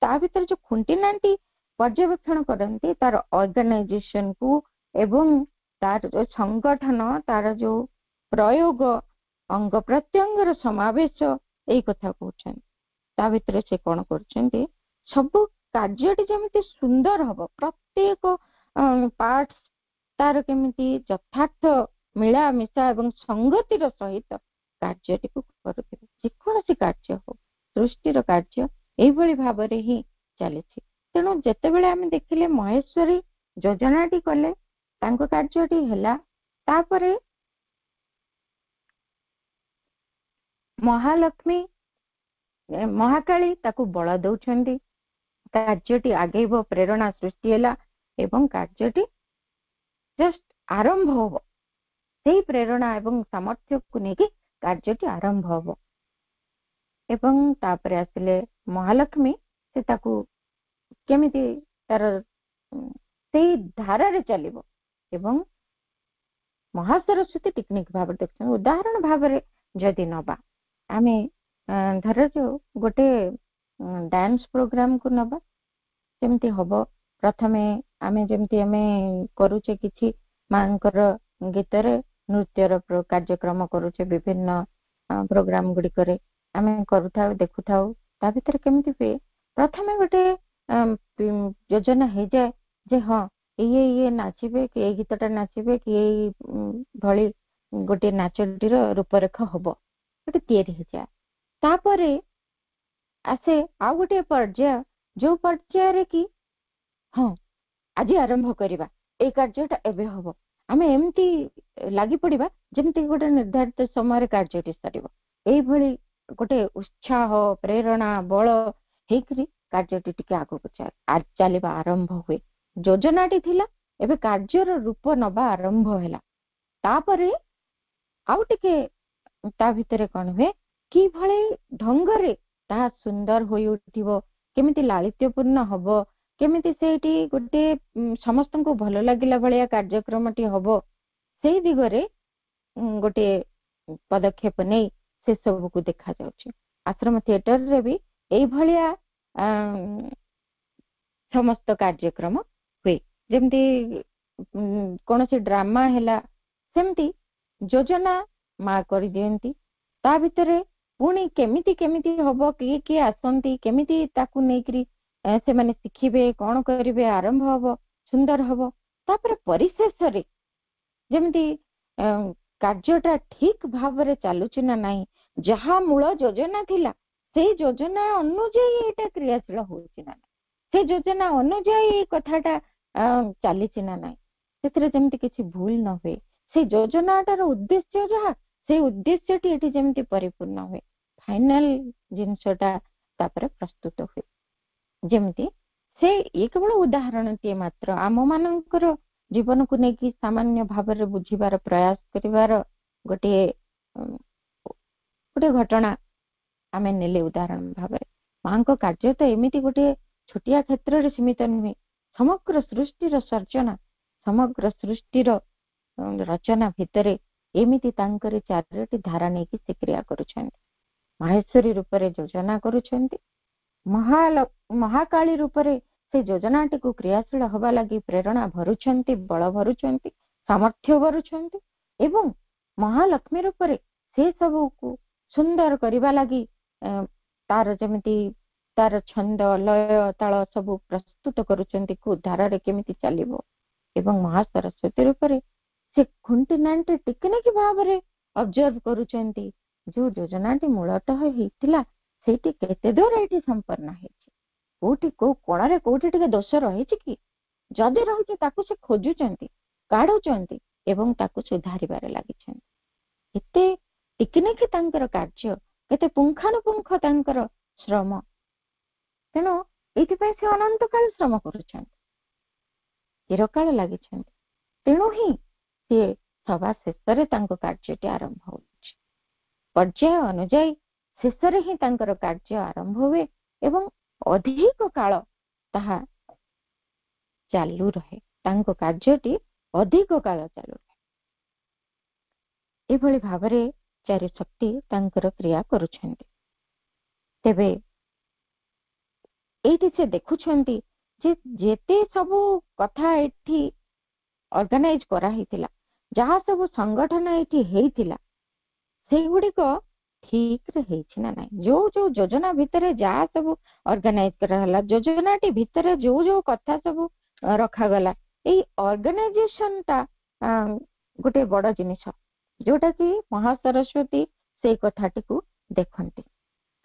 ତା ଭିତରେ ଯୋଉ ଖୁଣ୍ଟିନାଟି ପର୍ଯ୍ୟବେକ୍ଷଣ କରନ୍ତି ତାର ଅର୍ଗାନାଇଜେସନ କୁ ଏବଂ ତାର ଯୋଉ ସଂଗଠନ, ତାର ଯୋଉ ପ୍ରୟୋଗ, ଅଙ୍ଗ ପ୍ରତ୍ୟଙ୍ଗର ସମାବେଶ, ଏଇ କଥା କହୁଛନ୍ତି। ତା ଭିତରେ ସେ କଣ କରୁଛନ୍ତି, ସବୁ କାର୍ଯ୍ୟଟି ଯେମିତି ସୁନ୍ଦର ହବ, ପ୍ରତ୍ୟେକ ପାର୍ଟ ତାର କେମିତି ଯଥାର୍ଥ ମିଳାମିଶା ଏବଂ ସଂଗତିର ସହିତ କାର୍ଯ୍ୟଟିକୁ କରୁଥିବେ। ଯେକୌଣସି କାର୍ଯ୍ୟ ହଉ, ସୃଷ୍ଟିର କାର୍ଯ୍ୟ ଏଇଭଳି ଭାବରେ ହିଁ ଚାଲିଛି। ତେଣୁ ଯେତେବେଳେ ଆମେ ଦେଖିଲେ ମହେଶ୍ୱରୀ ଯୋଜନାଟି କଲେ, ତାଙ୍କ କାର୍ଯ୍ୟଟି ହେଲା, ତାପରେ ମହାଲକ୍ଷ୍ମୀ ମହାକାଳୀ ତାକୁ ବଳ ଦଉଛନ୍ତି, କାର୍ଯ୍ୟଟି ଆଗେଇବ, ପ୍ରେରଣା ସୃଷ୍ଟି ହେଲା ଏବଂ କାର୍ଯ୍ୟଟି ଜଷ୍ଟ ଆରମ୍ଭ ହବ। ସେଇ ପ୍ରେରଣା ଏବଂ ସାମର୍ଥ୍ୟକୁ ନେଇକି କାର୍ଯ୍ୟଟି ଆରମ୍ଭ ହବ। ଏବଂ ତାପରେ ଆସିଲେ ମହାଲକ୍ଷ୍ମୀ, ସେ ତାକୁ କେମିତି ତାର ସେଇ ଧାରାରେ ଚାଲିବ ଏବଂ ମହାସରସ୍ୱତୀ ଟିକନିକ ଭାବରେ ଦେଖୁଛନ୍ତି। ଉଦାହରଣ ଭାବରେ ଯଦି ନବା, ଆମେ ଧରାଯାଉ ଗୋଟେ ଡ୍ୟାନ୍ସ ପ୍ରୋଗ୍ରାମ କୁ ନବା, ସେମିତି ହବ। ପ୍ରଥମେ ଆମେ ଯେମିତି ଆମେ କରୁଛେ କିଛି ମାଙ୍କର ଗୀତରେ ନୃତ୍ୟର କାର୍ଯ୍ୟକ୍ରମ କରୁଛେ, ବିଭିନ୍ନ ପ୍ରୋଗ୍ରାମ ଗୁଡିକରେ ଆମେ କରୁଥାଉ ଦେଖୁଥାଉ, ତା ଭିତରେ କେମିତି ହୁଏ, ପ୍ରଥମେ ଗୋଟେ ଯୋଜନା ହେଇଯାଏ ଯେ ହଁ ଇଏ ନାଚିବେ କି ଏଇ ଗୀତଟା ନାଚିବେ କି ଏଇ ଭଳି ଗୋଟିଏ ନାଚଟିର ରୂପରେଖ ହବ, ଗୋଟେ ତିଆରି ହେଇଯାଏ। ତାପରେ ଆସେ ଆଉ ଗୋଟିଏ ପର୍ଯ୍ୟାୟ, ଯୋଉ ପର୍ଯ୍ୟାୟରେ କି ହଁ ଆଜି ଆରମ୍ଭ କରିବା, ଏଇ କାର୍ଯ୍ୟଟା ଏବେ ହବ, ଆମେ ଏମିତି ଲାଗି ପଡିବା ଯେମିତି ଗୋଟେ ନିର୍ଦ୍ଧାରିତ ସମୟରେ କାର୍ଯ୍ୟଟି ସରିବ। ଏଇଭଳି ଗୋଟେ ଉତ୍ସାହ, ପ୍ରେରଣା, ବଳ ହେଇକରି କାର୍ଯ୍ୟଟି ଟିକେ ଆଗକୁ ଚାଲିବା ଆରମ୍ଭ ହୁଏ। ଯୋଜନାଟି ଥିଲା, ଏବେ କାର୍ଯ୍ୟର ରୂପ ନବା ଆରମ୍ଭ ହେଲା। ତାପରେ ଆଉ ଟିକେ ତା ଭିତରେ କଣ ହୁଏ, କିଭଳି ଢଙ୍ଗରେ ତାହା ସୁନ୍ଦର ହୋଇ ଉଠିବ, କେମିତି ଲାଳିତ୍ୟପୂର୍ଣ୍ଣ ହବ, କେମିତି ସେଇଠି ଗୋଟେ ସମସ୍ତଙ୍କୁ ଭଲ ଲାଗିଲା ଭଳିଆ କାର୍ଯ୍ୟକ୍ରମଟି ହବ, ସେଇ ଦିଗରେ ଗୋଟେ ପଦକ୍ଷେପ ନେଇ ସେ ସବୁକୁ ଦେଖାଯାଉଛି। ଆଶ୍ରମ ଥିଏଟରରେ ବି ଏଇଭଳିଆ ସମସ୍ତ କାର୍ଯ୍ୟକ୍ରମ ହୁଏ। ଯେମିତି କୌଣସି ଡ୍ରାମା ହେଲା, ସେମିତି ଯୋଜନା ମା କରିଦିଅନ୍ତି। ତା ଭିତରେ ପୁଣି କେମିତି କେମିତି ହବ, କିଏ କିଏ ଆସନ୍ତି, କେମିତି ତାକୁ ନେଇକରି ସେମାନେ ଶିଖିବେ, କଣ କରିବେ, ଆରମ୍ଭ ହବ, ସୁନ୍ଦର ହବ। ତାପରେ ପରିଶେଷରେ ଯେମିତି କାର୍ଯ୍ୟଟା ଠିକ ଭାବରେ ଚାଲୁଛି ନା ନାହିଁ, ଯାହା ମୂଳ ଯୋଜନା ଥିଲା ସେଇ ଯୋଜନା ଅନୁଯାୟୀ ଏଇଟା କ୍ରିୟାଶୀଳ ହଉଛି ନା ନାହିଁ, ସେ ଯୋଜନା ଅନୁଯାୟୀ ଏଇ କଥାଟା ଚାଲିଛି ନା ନାହିଁ, ସେଥିରେ ଯେମିତି କିଛି ଭୁଲ ନ ହୁଏ, ସେଇ ଯୋଜନାଟାର ଉଦ୍ଦେଶ୍ୟ ଯାହା, ସେଇ ଉଦ୍ଦେଶ୍ୟଟି ଏଠି ଯେମିତି ପରିପୂର୍ଣ୍ଣ ହୁଏ, ଫାଇନାଲ ଜିନିଷଟା ତାପରେ ପ୍ରସ୍ତୁତ ହୁଏ। ଯେମିତି ସେ ଇଏ କେବଳ ଉଦାହରଣଟିଏ ମାତ୍ର, ଆମ ମାନଙ୍କର ଜୀବନକୁ ନେଇକି ସାମାନ୍ୟ ଭାବରେ ବୁଝିବାର ପ୍ରୟାସ କରିବାର ଗୋଟିଏ ଘଟଣା ଆମେ ନେଲେ ଉଦାହରଣ ଭାବରେ। ମାଙ୍କ କାର୍ଯ୍ୟ ତ ଏମିତି ଗୋଟେ ଛୋଟିଆ କ୍ଷେତ୍ରରେ ସୀମିତ ନୁହେଁ, ସମଗ୍ର ସୃଷ୍ଟିର ସର୍ଜନା, ସମଗ୍ର ସୃଷ୍ଟିର ରଚନା ଭିତରେ ଏମିତି ତାଙ୍କରି ଚାରିଟି ଧାରା ନେଇକି ସେ କ୍ରିୟା କରୁଛନ୍ତି। ମାହେଶ୍ୱରୀ ରୂପରେ ଯୋଜନା କରୁଛନ୍ତି, ମହାକାଳୀ ରୂପରେ ସେ ଯୋଜନାଟିକୁ କ୍ରିୟାଶୀଳ ହବା ଲାଗି ପ୍ରେରଣା ଭରୁଛନ୍ତି, ବଳ ଭରୁଛନ୍ତି, ସାମର୍ଥ୍ୟ ଭରୁଛନ୍ତି, ଏବଂ ମହାଲକ୍ଷ୍ମୀ ରୂପରେ ସେ ସବୁକୁ ସୁନ୍ଦର କରିବା ଲାଗି ତାର ଯେମିତି ତାର ଛନ୍ଦ, ଲୟ, ତାଳ ସବୁ ପ୍ରସ୍ତୁତ କରୁଛନ୍ତି, କୋଉ ଧାରାରେ କେମିତି ଚାଲିବ। ଏବଂ ମହାସରସ୍ୱତୀ ରୂପରେ ସେ ଖୁଣ୍ଟିନାଟି ଟିକିନିକି ଭାବରେ ଅବଜର୍ଭ କରୁଛନ୍ତି, ଯୋଉ ଯୋଜନାଟି ମୂଳତଃ ହେଇଥିଲା ସେଇଠି କେତେ ଦୂର ଏଠି ସମ୍ପନ୍ନ ହେଇଛି, କୋଉଠି କୋଉ କୋଣରେ କୋଉଠି ଟିକେ ଦୋଷ ରହିଛି କି, ଯଦି ରହିଛି ତାକୁ ସେ ଖୋଜୁଛନ୍ତି, କାଢୁଛନ୍ତି ଏବଂ ତାକୁ ସୁଧାରିବାରେ ଲାଗିଛନ୍ତି। ଏତେ ଟିକିନିକି ତାଙ୍କର କାର୍ଯ୍ୟ, କେତେ ପୁଙ୍ଖାନୁପୁଙ୍ଖ ତାଙ୍କର ଶ୍ରମ, ତେଣୁ ଏଇଥିପାଇଁ ସେ ଅନନ୍ତ କାଳ ଶ୍ରମ କରୁଛନ୍ତି, ଚିରକାଳ ଲାଗିଛନ୍ତି। ତେଣୁ ହିଁ ସିଏ ସଭା ଶେଷରେ ତାଙ୍କ କାର୍ଯ୍ୟଟି ଆରମ୍ଭ ହେଉଛି, ପର୍ଯ୍ୟାୟ ଅନୁଯାୟୀ ଶେଷରେ ହିଁ ତାଙ୍କର କାର୍ଯ୍ୟ ଆରମ୍ଭ ହୁଏ ଏବଂ ଅଧିକ କାଳ ତାହା ଚାଲୁ ରହେ, ତାଙ୍କ କାର୍ଯ୍ୟଟି ଅଧିକ କାଳ ଚାଲୁ ରହେ। ଏଭଳି ଭାବରେ ଚାରି ଶକ୍ତି ତାଙ୍କର କ୍ରିୟା କରୁଛନ୍ତି। ତେବେ ଏଇଠି ସେ ଦେଖୁଛନ୍ତି ଯେ ଯେତେ ସବୁ କଥା ଏଠି ଅର୍ଗାନାଇଜ କରାହେଇଥିଲା, ଯାହା ସବୁ ସଂଗଠନ ଏଠି ହେଇଥିଲା, ସେଇଗୁଡିକ ଠିକରେ ହେଇଛି ନା ନାହିଁ। ଯୋଉ ଯୋଉ ଯୋଜନା ଭିତରେ ଯାହା ସବୁ ଅର୍ଗାନାଇଜ କରାହେଲା, ଯୋଜନାଟି ଭିତରେ ଯୋଉ ଯୋଉ କଥା ସବୁ ରଖାଗଲା, ଏଇ ଅର୍ଗାନାଇଜେସନ ଟା ଗୋଟେ ବଡ ଜିନିଷ, ଯୋଉଟା କି ମହାସରସ୍ୱତୀ ସେଇ କଥାଟିକୁ ଦେଖନ୍ତି।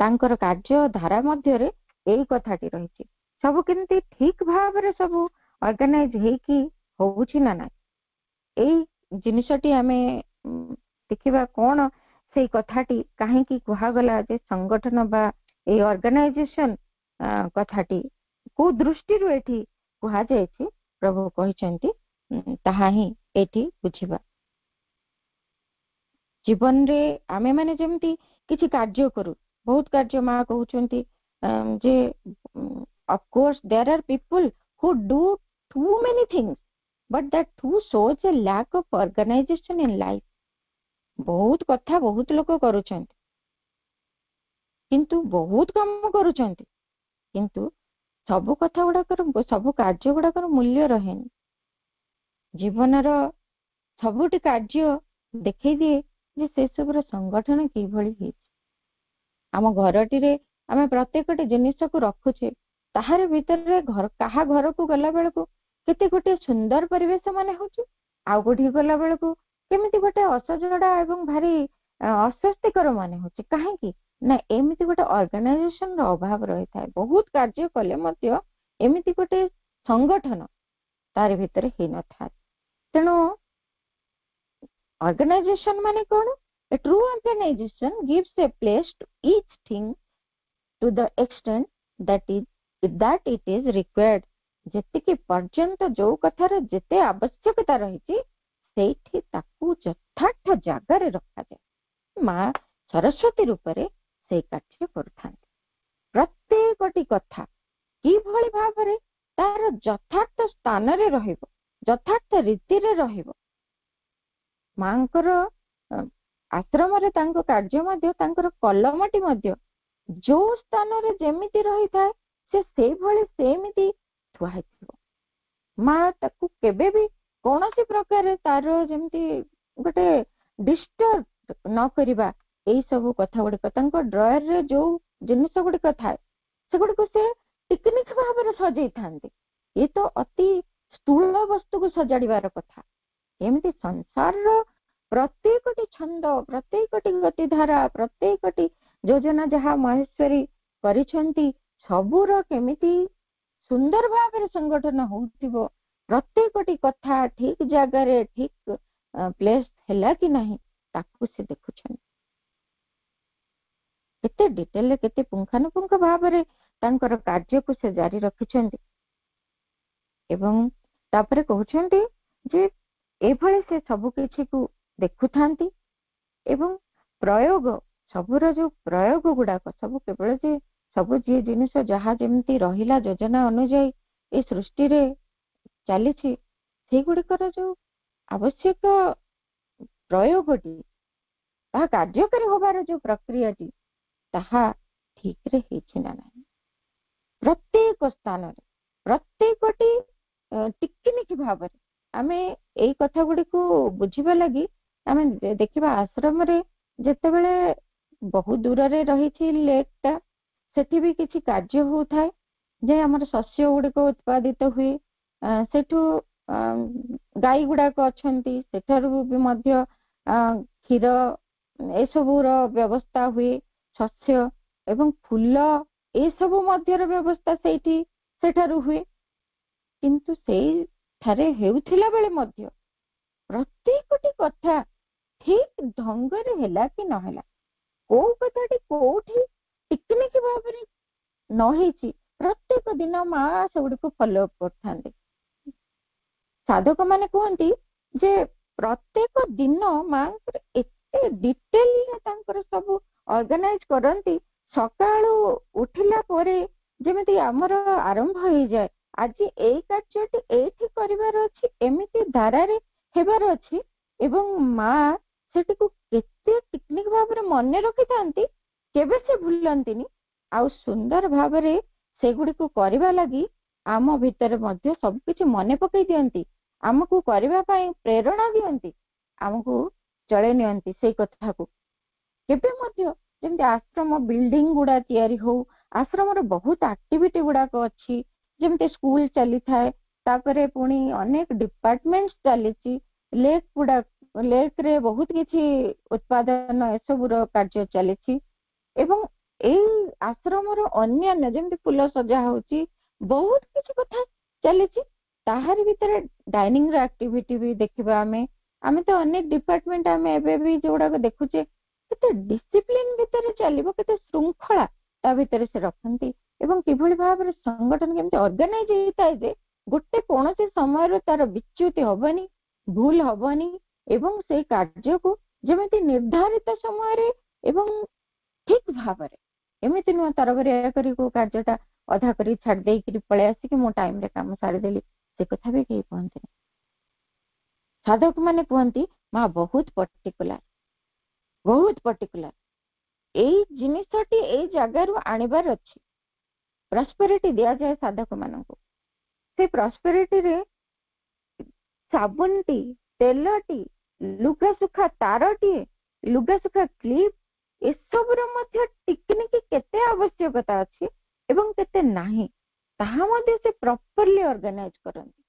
ତାଙ୍କର କାର୍ଯ୍ୟ ଧାରା ମଧ୍ୟରେ ଏଇ କଥାଟି ରହିଛି, ସବୁ କେମିତି ଠିକ ଭାବରେ ସବୁ ଅର୍ଗାନାଇଜ ହେଇକି ହଉଛି ନା ନାହିଁ, ଏଇ ଜିନିଷଟି ଆମେ ଦେଖିବା। କଣ ସେଇ କଥାଟି କାହିଁକି କୁହାଗଲା ଯେ ସଂଗଠନ ବା ଏଇ ଅର୍ଗାନାଇଜେସନ କଥାଟି କୋଉ ଦୃଷ୍ଟିରୁ ଏଠି କୁହାଯାଇଛି, ପ୍ରଭୁ କହିଛନ୍ତି ତାହା ହିଁ ଏଠି ବୁଝିବା। ଜୀବନରେ ଆମେ ମାନେ ଯେମିତି କିଛି କାର୍ଯ୍ୟ କରୁ, ବହୁତ କାର୍ଯ୍ୟ ମା କହୁଛନ୍ତି ଯେ of course there are people who do too many things but that too shows a lack of organization in life। ବହୁତ କଥା ବହୁତ ଲୋକ କରୁଛନ୍ତି, କିନ୍ତୁ ବହୁତ କାମ କରୁଛନ୍ତି, କିନ୍ତୁ ସବୁ କଥା ଗୁଡାକର ସବୁ କାର୍ଯ୍ୟ ଗୁଡାକର ମୂଲ୍ୟ ରହେନି। ଜୀବନର ସବୁଟି କାର୍ଯ୍ୟ ଦେଖେଇ ଦିଏ ଯେ ସେସବୁର ସଂଗଠନ କିଭଳି ହେଇଛି। ଆମ ଘରଟିରେ ଆମେ ପ୍ରତ୍ୟେକଟି ଜିନିଷକୁ ରଖୁଛେ, ତାହାର ଭିତରେ କାହା ଘରକୁ ଗଲା ବେଳକୁ କେତେ ଗୋଟିଏ ସୁନ୍ଦର ପରିବେଶ ମନେ ହଉଛି, ଆଉ କୋଉଠିକି ଗଲା ବେଳକୁ କେମିତି ଗୋଟେ ଅସଜଡ଼ା ଏବଂ ଭାରି ଅସ୍ୱସ୍ତିକର ମନେ ହଉଛି। କାହିଁକି ନା ଏମିତି ଗୋଟେ ଅର୍ଗାନାଇଜେସନ ର ଅଭାବ ରହିଥାଏ। ବହୁତ କାର୍ଯ୍ୟ କଲେ ମଧ୍ୟ ଏମିତି ଗୋଟେ ସଂଗଠନ ତାରି ଭିତରେ ହେଇନଥାଏ। ତେଣୁ ଅର୍ଗାନାଇଜେସନ ମାନେ କଣ? A true organization gives a place to each thing to the extent that it is required। ଯେତିକି ପର୍ଯ୍ୟନ୍ତ ଯୋଉ କଥାର ଯେତେ ଆବଶ୍ୟକତା ରହିଛି ସେଇଠି ତାକୁ ଯଥାର୍ଥ ଜାଗାରେ ରଖାଯାଏ। ମା ସରସ୍ୱତୀ ରୂପରେ ସେଇ କାର୍ଯ୍ୟ କରୁଥାନ୍ତି। ପ୍ରତ୍ୟେକଟି କଥା କିଭଳି ଭାବରେ ତାର ଯଥାର୍ଥ ସ୍ଥାନରେ ରହିବ, ଯଥାର୍ଥ ରୀତିରେ ରହିବ। ମାଙ୍କର ଆଶ୍ରମରେ ତାଙ୍କ କାର୍ଯ୍ୟ ମଧ୍ୟ, ତାଙ୍କର କଲମଟି ମଧ୍ୟ ଯୋଉ ସ୍ଥାନରେ ଯେମିତି ରହିଥାଏ ସେ ସେଇଭଳି ସେମିତି ଥୁଆ ହେଇଥିବ। ମା ତାକୁ କେବେ ବି କୌଣସି ପ୍ରକାର ତାର ଯେମିତି ଗୋଟେ ଡିଷ୍ଟର୍ବ ନ କରିବା, ଏଇ ସବୁ କଥା ଗୁଡିକ ତାଙ୍କ ଡ୍ରୟରରେ ଯୋଉ ଜିନିଷ ଗୁଡିକ ଥାଏ ସେଗୁଡିକୁ ସେ ଟିକନିକ ଭାବରେ ସଜେଇଥାନ୍ତି। ଏ ତ ଅତି ସ୍ଥୂଳ ବସ୍ତୁକୁ ସଜାଡିବାର କଥା। ଏମିତି ସଂସାରର ପ୍ରତ୍ୟେକଟି ଛନ୍ଦ, ପ୍ରତ୍ୟେକଟି ଗତିଧାରା, ପ୍ରତ୍ୟେକଟି ଯୋଜନା ଯାହା ମହେଶ୍ୱରୀ କରିଛନ୍ତି ସବୁର କେମିତି ସୁନ୍ଦର ଭାବରେ ସଂଗଠନ ହଉଥିବ, ପ୍ରତ୍ୟେକଟି କଥା ଠିକ ଜାଗାରେ ଠିକ ପ୍ଲେସ ହେଲା କି ନାହିଁ ତାକୁ ସେ ଦେଖୁଛନ୍ତି। କେତେ ଡିଟେଲରେ, କେତେ ପୁଙ୍ଖାନୁପୁଙ୍ଖ ଭାବରେ ତାଙ୍କର କାର୍ଯ୍ୟକୁ ସେ ଜାରି ରଖିଛନ୍ତି। ଏବଂ ତାପରେ କହୁଛନ୍ତି ଯେ ଏଭଳି ସେ ସବୁ କିଛିକୁ ଦେଖୁଥାନ୍ତି ଏବଂ ପ୍ରୟୋଗ, ସବୁର ଯୋଉ ପ୍ରୟୋଗ ଗୁଡାକ ସବୁ କେବଳ ଯେ ସବୁ ଯିଏ ଜିନିଷ ଯାହା ଯେମିତି ରହିଲା ଯୋଜନା ଅନୁଯାୟୀ ଏ ସୃଷ୍ଟିରେ ଚାଲିଛି ସେଇଗୁଡିକର ଯୋଉ ଆବଶ୍ୟକ ପ୍ରୟୋଗଟି, ତାହା କାର୍ଯ୍ୟକାରୀ ହବାର ଯୋଉ ପ୍ରକ୍ରିୟାଟି ତାହା ଠିକରେ ହେଇଛି ନା ନାହିଁ। ପ୍ରତ୍ୟେକ ସ୍ଥାନରେ ପ୍ରତ୍ୟେକଟି ଟିକିନିକି ଭାବରେ ଆମେ ଏଇ କଥା ଗୁଡିକୁ ବୁଝିବା ଲାଗି ଆମେ ଦେଖିବା ଆଶ୍ରମରେ ଯେତେବେଳେ ବହୁ ଦୂରରେ ରହିଛି ଲେକ୍ ଟା, ସେଠି ବି କିଛି କାର୍ଯ୍ୟ ହଉଥାଏ ଯେ ଆମର ଶସ୍ୟ ଗୁଡିକ ଉତ୍ପାଦିତ ହୁଏ। ସେଠୁ ଗାଈ ଗୁଡାକ ଅଛନ୍ତି, ସେଠାରୁ ବି ମଧ୍ୟ କ୍ଷୀର ଏସବୁର ବ୍ୟବସ୍ଥା ହୁଏ। ଶସ୍ୟ ଏବଂ ଫୁଲ ଏସବୁ ମଧ୍ୟର ବ୍ୟବସ୍ଥା ସେଠାରୁ ହୁଏ। କିନ୍ତୁ ସେଇଠାରେ ହେଉଥିଲା ବେଳେ ମଧ୍ୟ ପ୍ରତ୍ୟେକଟି କଥା ଠିକ ଢଙ୍ଗରେ ହେଲା କି ନହେଲା, କୋଉ କଥାଟି କୋଉଠି ଟିକନିକି ଭାବରେ ନ ହେଇଛି, ପ୍ରତ୍ୟେକ ଦିନ ମା ସେଗୁଡିକୁ ଫଲୋ ଅପ୍ କରିଥାନ୍ତି। ସାଧକ ମାନେ କୁହନ୍ତି ଯେ ପ୍ରତ୍ୟେକ ଦିନ ମାଙ୍କର ଏତେ ଡିଟେଲରେ ତାଙ୍କର ସବୁ ଅର୍ଗାନାଇଜ କରନ୍ତି। ସକାଳୁ ଉଠିଲା ପରେ ଯେମିତି ଆମର ଆରମ୍ଭ ହେଇଯାଏ, ଆଜି ଏଇ କାର୍ଯ୍ୟଟି ଏଇଠି କରିବାର ଅଛି, ଏମିତି ଧାରାରେ ହେବାର ଅଛି, ଏବଂ ମା ସେଟିକୁ କେତେ ଟିକନିକ ଭାବରେ ମନେ ରଖିଥାନ୍ତି, କେବେ ସେ ଭୁଲନ୍ତିନି। ଆଉ ସୁନ୍ଦର ଭାବରେ ସେଗୁଡିକୁ କରିବା ଲାଗି ଆମ ଭିତରେ ମଧ୍ୟ ସବୁକିଛି ମନେ ପକେଇ ଦିଅନ୍ତି, ଆମକୁ କରିବା ପାଇଁ ପ୍ରେରଣା ଦିଅନ୍ତି, ଆମକୁ ଚଳେଇ ନିଅନ୍ତି ସେଇ କଥାକୁ। କେବେ ମଧ୍ୟ ଯେମିତି ଆଶ୍ରମ ବିଲ୍ଡିଂ ଗୁଡା ତିଆରି ହଉ, ଆଶ୍ରମର ବହୁତ ଆକ୍ଟିଭିଟି ଗୁଡାକ ଅଛି, ଯେମିତି ସ୍କୁଲ ଚାଲିଥାଏ, ତାପରେ ପୁଣି ଅନେକ ଡିପାର୍ଟମେଣ୍ଟ ଚାଲିଛି, ଲେକ୍ ରେ ବହୁତ କିଛି ଉତ୍ପାଦନ ଏସବୁର କାର୍ଯ୍ୟ ଚାଲିଛି। ଏବଂ ଏଇ ଆଶ୍ରମର ଅନ୍ୟାନ୍ୟ ଯେମିତି ଫୁଲ ସଜା ହଉଛି, ବହୁତ କିଛି କଥା ଚାଲିଛି। ତାହାରି ଭିତରେ ଡାଇନିଂ ର ଆକ୍ଟିଭିଟି ବି ଦେଖିବା ଆମେ ତ ଅନେକ ଡିପାର୍ଟମେଣ୍ଟ ଆମେ ଏବେ ବି ଯୋଉଗୁଡାକ ଦେଖୁଛେ, କେତେ ଡିସିପ୍ଲିନ ଭିତରେ ଚାଲିବ, କେତେ ଶୃଙ୍ଖଳା ତା ଭିତରେ ସେ ରଖନ୍ତି। ଏବଂ କିଭଳି ଭାବରେ ସଂଗଠନ କେମିତି ଅର୍ଗାନାଇଜ ହେଇଥାଏ ଯେ ଗୋଟେ କୌଣସି ସମୟରେ ତାର ବିଚ୍ୟୁତି ହବନି, ଭୁଲ ହବନି, ଏବଂ ସେଇ କାର୍ଯ୍ୟକୁ ଯେମିତି ନିର୍ଦ୍ଧାରିତ ସମୟରେ ଏବଂ ଠିକ ଭାବରେ, ଏମିତି ନୁହଁ ତରବରିଆ କରି କୋଉ କାର୍ଯ୍ୟଟା ଅଧା କରି ଛାଡି ଦେଇକିରି ପଳେଇ ଆସିକି ମୁଁ ଟାଇମରେ କାମ ସାରିଦେଲି, ସେ କଥା ବି କେହି କୁହନ୍ତିନି। ସାଧକ ମାନେ କୁହନ୍ତି ମା ବହୁତ ପର୍ଟିକୁଲାର, ବହୁତ ପର୍ଟିକୁଲାର। एई जिनिसटी एई जगारु आनिबार अछि। प्रॉस्पेरिटी दिया जाए साधक मानक से प्रॉस्पेरिटी रे साबुनटी तेलटी लुगा सुखा तारटी लुगा सुखा क्लिप एसबुर मध्य टेक्निक केते आवश्यकता अछि एवं केते नाही ताहा मध्ये से प्रॉपरली ऑर्गेनाइज करंती।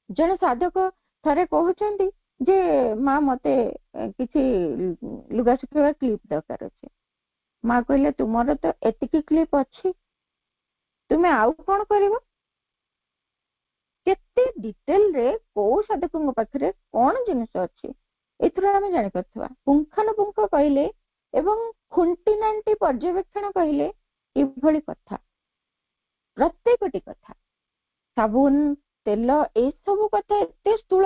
जन साधक थरे कहउचंदी जे माँ मते किछि लुगा सुखा क्लिप दरकार अछि। माँ कहले तुमर तो एतिकी क्लिप अछि तुमे आउ कोन करबो। केते डिटेल रे को साधक पाखरे कोन जिनिस अछि एथरा हम जानि परथवा। पुंखानुपुंख कहले एवं खुंटीनांटी पर्यवेक्षण कहले इभଳି कथा प्रत्येकटी कथा साबुन तेल ए सब कथा एते स्थूल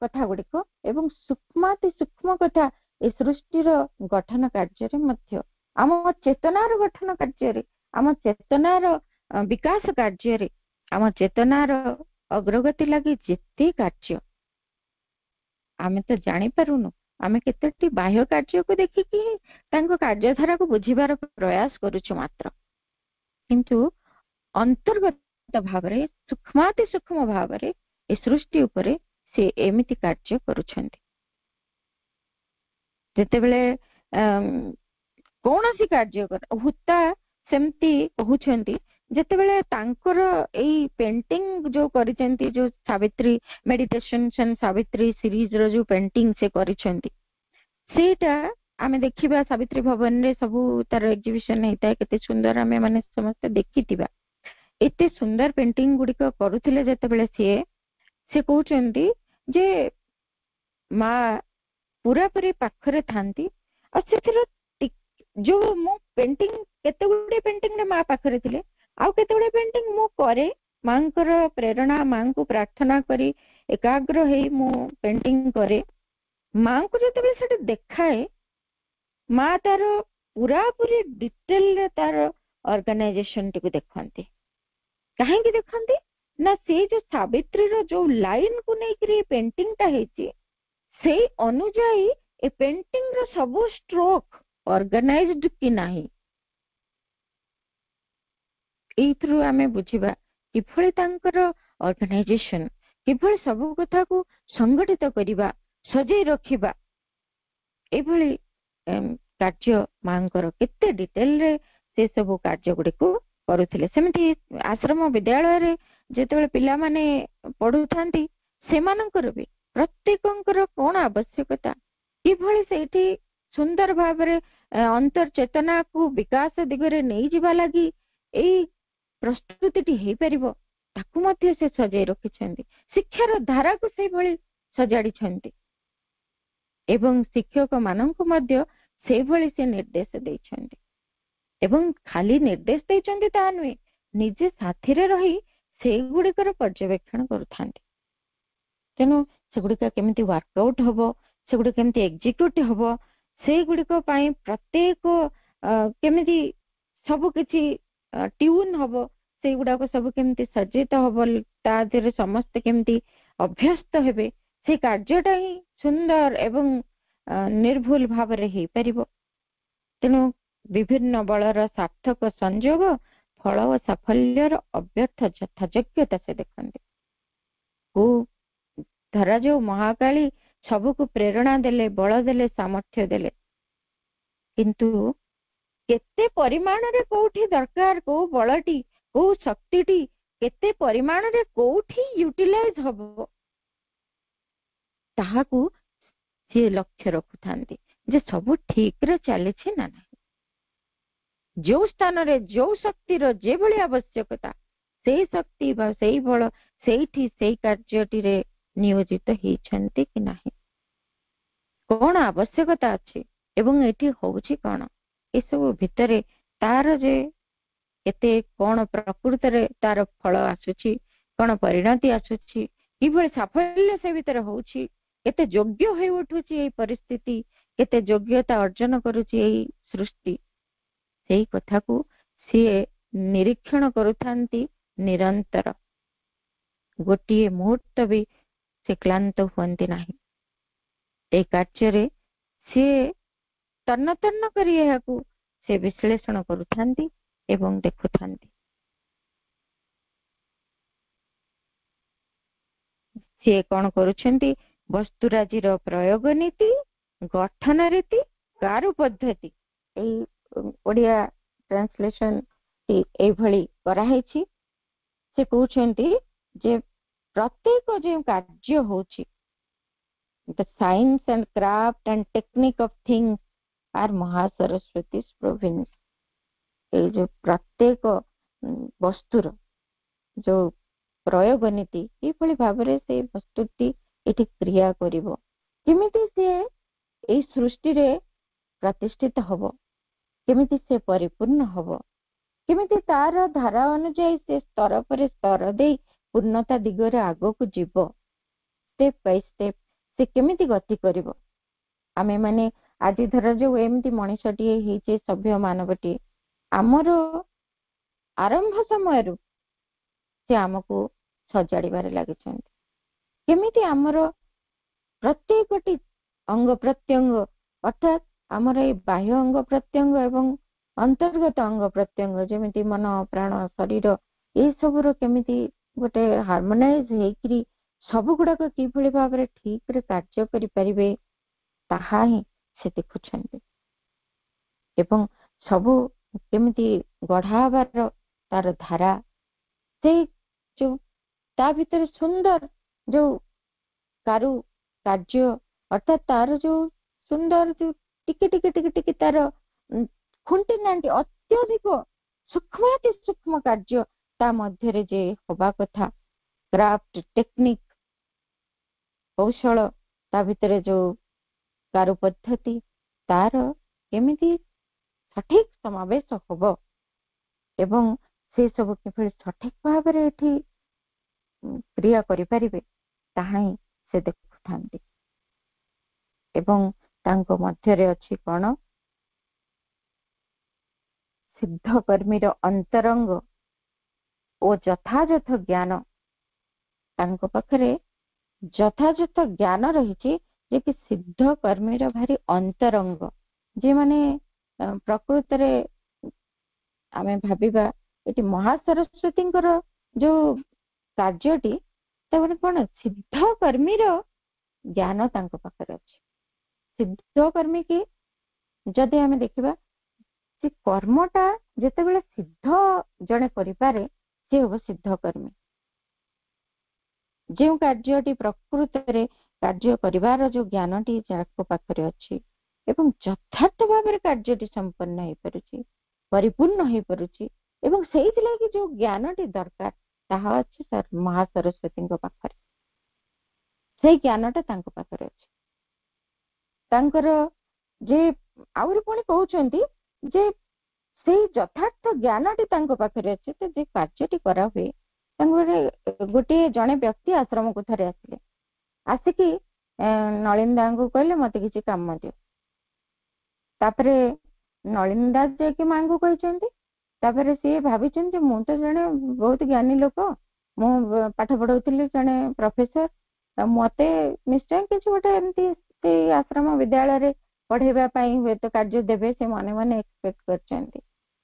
कथा गुड़िक एवं सूक्ष्माति सूक्ष्म कथा ए सृष्टिर गठन कार्य मध्य आम चेतनार गठन कार्य आम चेतनार विकास कार्य आम चेतनार अग्रगति लगी जेते कार्य आमे तो जानी पारुनु। आमे केतेटी बाह्य कार्य को देखिकी तांको कार्यधारा को बुझिबार प्रयास करूछु मात्र, किंतु अंतर्गत भावरे सूक्ष्माति सूक्ष्म भावरे ए सृष्टि उपरे से एमिति कार्य करूछंती। जेतेबेले कौनसी कार्य कर हुता सेमती कहउछंती जेतेबेले तांकर एई पेंटिंग जो करिसेंती जो सावित्री मेडिटेशन सन सावित्री सीरीज रो जो पेंटिंग से करिसेंती सेटा आमे देखिबा सावित्री भवन रे सबु तार एग्जीबिशन हेता केते सुंदर आमे माने समस्त देखितिबा एते सुंदर पेंटिंग गुडी को करूथिले जेतेबेले से कहउछंती जे माँ पूरा पूरी पाखरे थांती और सेथिर जो मो पेंटिंग केते गुडी पेंटिंग रे माँ पाखरे थिले आउ केते गुडी पेंटिंग मो करे मांकर प्रेरणा मां को प्रार्थना करी एकाग्र हेई मो पेंटिंग करे मां को जेतेबेले सेटा देखाए माँ तार पूरा पूरी डिटेल रे तार ऑर्गेनाइजेशन टी को देखंती। काहे की देखंती ना से जो सावित्री रो जो लाइन को नै करी पेंटिंग ता हेची से अनुजाई ए पेंटिंग रो सब स्ट्रोक ऑर्गेनाइज्ड कि नाही एथरू आमे बुझिबा किभଳି तांकर ऑर्गेनाइजेशन किभଳି सब कथा को संगठित करिबा सजै रखिबा एभଳି कार्य मांकर केते डिटेल रे से सब कार्य गुडी को करूथिले। सेमति आश्रम विद्यालय रे जेतेबेले पिला माने पढुथांती सेमानकर भी प्रत्येकंकर कोन आवश्यकता किभଳି सेठी सुंदर भाबरे अंतर चेतना को विकास दिगरे नै जिबा लागि एई प्रस्तुतिटी हेई परिबो ताकू मध्ये से सजाई रखिछंती। शिक्षार धारा को से भଳି सजाडी छंती एवं शिक्षक माननकु मध्ये से भଳି से निर्देश दैछंती एवं खाली निर्देश दैछंती ता नुहे निजे साथी रे रही से गुडिकर पर्यवेक्षण करूथांती। तेनु से गुडिका केमिति वर्कआउट हबो से गुडिका केमिति एग्जीक्यूट हबो से गुडिको पई प्रत्येक केमिति सब किछि ट्यून हबो से गुडा को सब केमिति सज्जित हबो ता देरे समस्त केमिति अभ्यस्त हेबे से कार्यटा ही सुंदर एवं निर्भुल भाव रे हेई परिबो। तेनु विभिन्न बलर सार्थक संयोग फल और साफल्यर अव्यर्थ यथायोग्यता से देखंते को धरा जो महाकाली सबको प्रेरणा देले बल देले सामर्थ्य देले किंतु केते परिमाण रे कोठी दरकार को बलटी को शक्तिटी केते परिमाण रे कोठी यूटिलाइज हबो ताहाकू से लक्ष्य रखुथांती जे सब ठीक रे चली छी ना नहीं। जो स्थान रे जो शक्ति रो जे भली आवश्यकता से शक्ति बा सेई बल सेठी सेई कार्यटी रे नियोजित ही छंती कि नाही कोन आवश्यकता अछि एवं एठी होउछि कोन ए सब भितरे तार जे केते कोन प्रकृति रे तार फल आसुछि कोन परिणति आसुछि किभଳି साफल्य से भितरे होउछि केते योग्य होई उठुछि ए परिस्थिति केते योग्यता अर्जन करूछि ए सृष्टि सेई कथा को से निरीक्षण करूथांती निरंतर गोटिए मुहूर्त भी से क्लांत हुअंती नाही। ए कार्य रे से ତନ୍ନ ତନ୍ନ କରି ଏହାକୁ ସେ ବିଶ୍ଳେଷଣ କରୁଥାନ୍ତି ଏବଂ ଦେଖୁଥାନ୍ତି। ସିଏ କଣ କରୁଛନ୍ତି? ବସ୍ତୁରାଜିର ପ୍ରୟୋଗ ନୀତି, ଗଠନ ରୀତି, କାରୁ ପଦ୍ଧତି, ଏଇ ଓଡିଆ ଟ୍ରାନ୍ସଲେସନ ଏଇଭଳି କରାହେଇଛି। ସେ କହୁଛନ୍ତି ଯେ ପ୍ରତ୍ୟେକ ଯେଉଁ କାର୍ଯ୍ୟ ହଉଛି, the science and craft and technique of things are Mahasaraswati's province। ଏଇ ଯୋଉ ପ୍ରତ୍ୟେକ ବସ୍ତୁର ଯୋଉ ପ୍ରୟୋଗ ନୀତି, କିଭଳି ଭାବରେ ସେ ବସ୍ତୁଟି ଏଠି କ୍ରିୟା କରିବ, କେମିତି ସେ ଏଇ ସୃଷ୍ଟିରେ ପ୍ରତିଷ୍ଠିତ ହବ, କେମିତି ସେ ପରିପୂର୍ଣ୍ଣ ହବ, କେମିତି ତାର ଧାରା ଅନୁଯାୟୀ ସେ ସ୍ତର ପରେ ସ୍ତର ଦେଇ ପୂର୍ଣ୍ଣତା ଦିଗରେ ଆଗକୁ ଯିବ, ଷ୍ଟେପ ବାଇ ଷ୍ଟେପ ସେ କେମିତି ଗତି କରିବ। ଆମେ ମାନେ ଆଜି ଧର ଯୋଉ ଏମିତି ମଣିଷଟିଏ ହେଇଛେ, ସଭ୍ୟ ମାନବଟିଏ, ଆମର ଆରମ୍ଭ ସମୟରୁ ସେ ଆମକୁ ସଜାଡିବାରେ ଲାଗିଛନ୍ତି। କେମିତି ଆମର ପ୍ରତ୍ୟେକଟି ଅଙ୍ଗ ପ୍ରତ୍ୟଙ୍ଗ, ଅର୍ଥାତ୍ ଆମର ଏଇ ବାହ୍ୟ ଅଙ୍ଗ ପ୍ରତ୍ୟଙ୍ଗ ଏବଂ ଅନ୍ତର୍ଗତ ଅଙ୍ଗ ପ୍ରତ୍ୟଙ୍ଗ, ଯେମିତି ମନ, ପ୍ରାଣ, ଶରୀର, ଏଇ ସବୁର କେମିତି ଗୋଟେ ହାର୍ମୋନାଇଜ ହେଇକିରି ସବୁ ଗୁଡାକ କିଭଳି ଭାବରେ ଠିକରେ କାର୍ଯ୍ୟ କରିପାରିବେ, ତାହା ହିଁ ସେ ଦେଖୁଛନ୍ତି। ଏବଂ ସବୁ କେମିତି ଗଢା ହବାର ତାର ଧାରା, ସେଇ ଯୋଉ ତା ଭିତରେ ସୁନ୍ଦର ଯୋଉ କାରୁ କାର୍ଯ୍ୟ, ଅର୍ଥାତ୍ ତାର ଯୋଉ ସୁନ୍ଦର ଯୋଉ ଟିକେ ଟିକେ ଟିକେ ଟିକେ ତାର ଖୁଣ୍ଟି ନାହାନ୍ତି, ଅତ୍ୟଧିକ ସୂକ୍ଷ୍ମାତି ସୂକ୍ଷ୍ମ କାର୍ଯ୍ୟ ତା ମଧ୍ୟରେ ଯେ ହବା କଥା, କ୍ରାଫ୍ଟ, ଟେକ୍ନିକ, କୌଶଳ, ତା ଭିତରେ ଯୋଉ କାରୁ ପଦ୍ଧତି, ତାର କେମିତି ସଠିକ ସମାବେଶ ହବ ଏବଂ ସେ ସବୁ କିଭଳି ସଠିକ ଭାବରେ ଏଠି କ୍ରିୟା କରିପାରିବେ, ତାହା ହିଁ ସେ ଦେଖୁଥାନ୍ତି। ଏବଂ ତାଙ୍କ ମଧ୍ୟରେ ଅଛି କଣ? ସିଦ୍ଧ କର୍ମୀର ଅନ୍ତରଙ୍ଗ ଓ ଯଥାଯଥ ଜ୍ଞାନ। ତାଙ୍କ ପାଖରେ ଯଥାଯଥ ଜ୍ଞାନ ରହିଛି, ଯେ କି ସିଦ୍ଧ କର୍ମୀର ଭାରି ଅନ୍ତରଙ୍ଗ, ଯେମାନେ ପ୍ରକୃତରେ ଆମେ ଭାବିବା ଏଠି ମହାସରସ୍ୱତୀଙ୍କର ଯୋଉ କାର୍ଯ୍ୟଟି, ତାପରେ କଣ ସିଦ୍ଧ କର୍ମୀର ଜ୍ଞାନ ତାଙ୍କ ପାଖରେ ଅଛି। ସିଦ୍ଧ କର୍ମୀ କି ଯଦି ଆମେ ଦେଖିବା, ସେ କର୍ମଟା ଯେତେବେଳେ ସିଦ୍ଧ ଜଣେ କରିପାରେ, ସେ ହବ ସିଦ୍ଧ କର୍ମୀ। ଯେଉଁ କାର୍ଯ୍ୟଟି ପ୍ରକୃତରେ କାର୍ଯ୍ୟ କରିବାର ଯୋଉ ଜ୍ଞାନଟି ଯାଙ୍କ ପାଖରେ ଅଛି ଏବଂ ଯଥାର୍ଥ ଭାବରେ କାର୍ଯ୍ୟଟି ସମ୍ପନ୍ନ ହେଇପାରୁଛି, ପରିପୂର୍ଣ୍ଣ ହେଇପାରୁଛି, ଏବଂ ସେଇଥିଲାଗି ଯୋଉ ଜ୍ଞାନଟି ଦରକାର, ତାହା ଅଛି ମହାସରସ୍ୱତୀଙ୍କ ପାଖରେ। ସେଇ ଜ୍ଞାନଟା ତାଙ୍କ ପାଖରେ ଅଛି। ତାଙ୍କର ଯେ ଆହୁରି ପୁଣି କହୁଛନ୍ତି ଯେ ସେଇ ଯଥାର୍ଥ ଜ୍ଞାନଟି ତାଙ୍କ ପାଖରେ ଅଛି, ତ ଯେ କାର୍ଯ୍ୟଟି କରାହୁଏ, ତାଙ୍କ ଗୋଟିଏ ଜଣେ ବ୍ୟକ୍ତି ଆଶ୍ରମକୁ ଥରେ ଆସିଲେ, ଆସିକି ନଳିନୀ ଦାଙ୍କୁ କହିଲେ ମତେ କିଛି କାମ ଦିଅ। ତାପରେ ନଳିନୀ ଦାସ ଯାଇକି ମାଙ୍କୁ କହିଛନ୍ତି। ତାପରେ ସିଏ ଭାବିଛନ୍ତି ମୁଁ ତ ଜଣେ ବହୁତ ଜ୍ଞାନୀ ଲୋକ, ମୁଁ ପାଠ ପଢଉଥିଲି ଜଣେ ପ୍ରଫେସର, ମତେ ନିଶ୍ଚୟ କିଛି ଗୋଟେ ଏମିତି ସେଇ ଆଶ୍ରମ ବିଦ୍ୟାଳୟରେ ପଢେଇବା ପାଇଁ ହୁଏତ କାର୍ଯ୍ୟ ଦେବେ, ସେ ମନେ ମନେ ଏକ୍ସପେକ୍ଟ କରିଛନ୍ତି।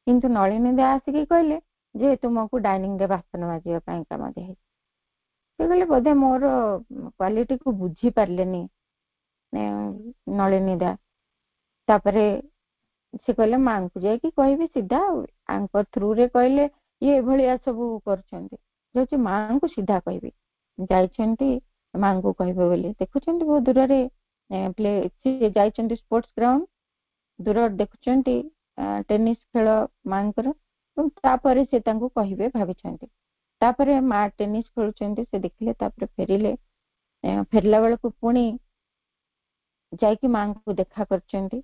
କିନ୍ତୁ ନଳିନୀ ଦା ଆସିକି କହିଲେ ଯେ ତୁମକୁ ଡାଇନିଂ ରେ ବାସନ ମାଜିବା ପାଇଁ କାମ ଦିଆହେଇଛି। ସେ କହିଲେ ବୋଧେ ମୋର କ୍ୱାଲିଟିକୁ ବୁଝି ପାରିଲେନି ନଳିନୀ ଦା। ତାପରେ ସେ କହିଲେ ମାଙ୍କୁ ଯାଇକି କହିବି ସିଧା, ଆଙ୍କ ଥ୍ରୁରେ କହିଲେ ଇଏ ଏଭଳିଆ ସବୁ କରୁଛନ୍ତି, ଯାଉଛି ମାଙ୍କୁ ସିଧା କହିବି। ଯାଇଛନ୍ତି ମାଙ୍କୁ କହିବେ ବୋଲି, ଦେଖୁଛନ୍ତି ବହୁତ ଦୂରରେ ଯାଇଛନ୍ତି ସ୍ପୋର୍ଟସ ଗ୍ରାଉଣ୍ଡ, ଦୂରରେ ଦେଖୁଛନ୍ତି ଟେନିସ ଖେଳ ମାଙ୍କର, ତାପରେ ସେ ତାଙ୍କୁ କହିବେ ଭାବିଛନ୍ତି। ତାପରେ ମା ଟେନିସ ଖେଳୁଛନ୍ତି, ସେ ଦେଖିଲେ, ତାପରେ ଫେରିଲେ। ଫେରିଲା ବେଳକୁ ପୁଣି ଯାଇକି ମାଙ୍କୁ ଦେଖା କରିଛନ୍ତି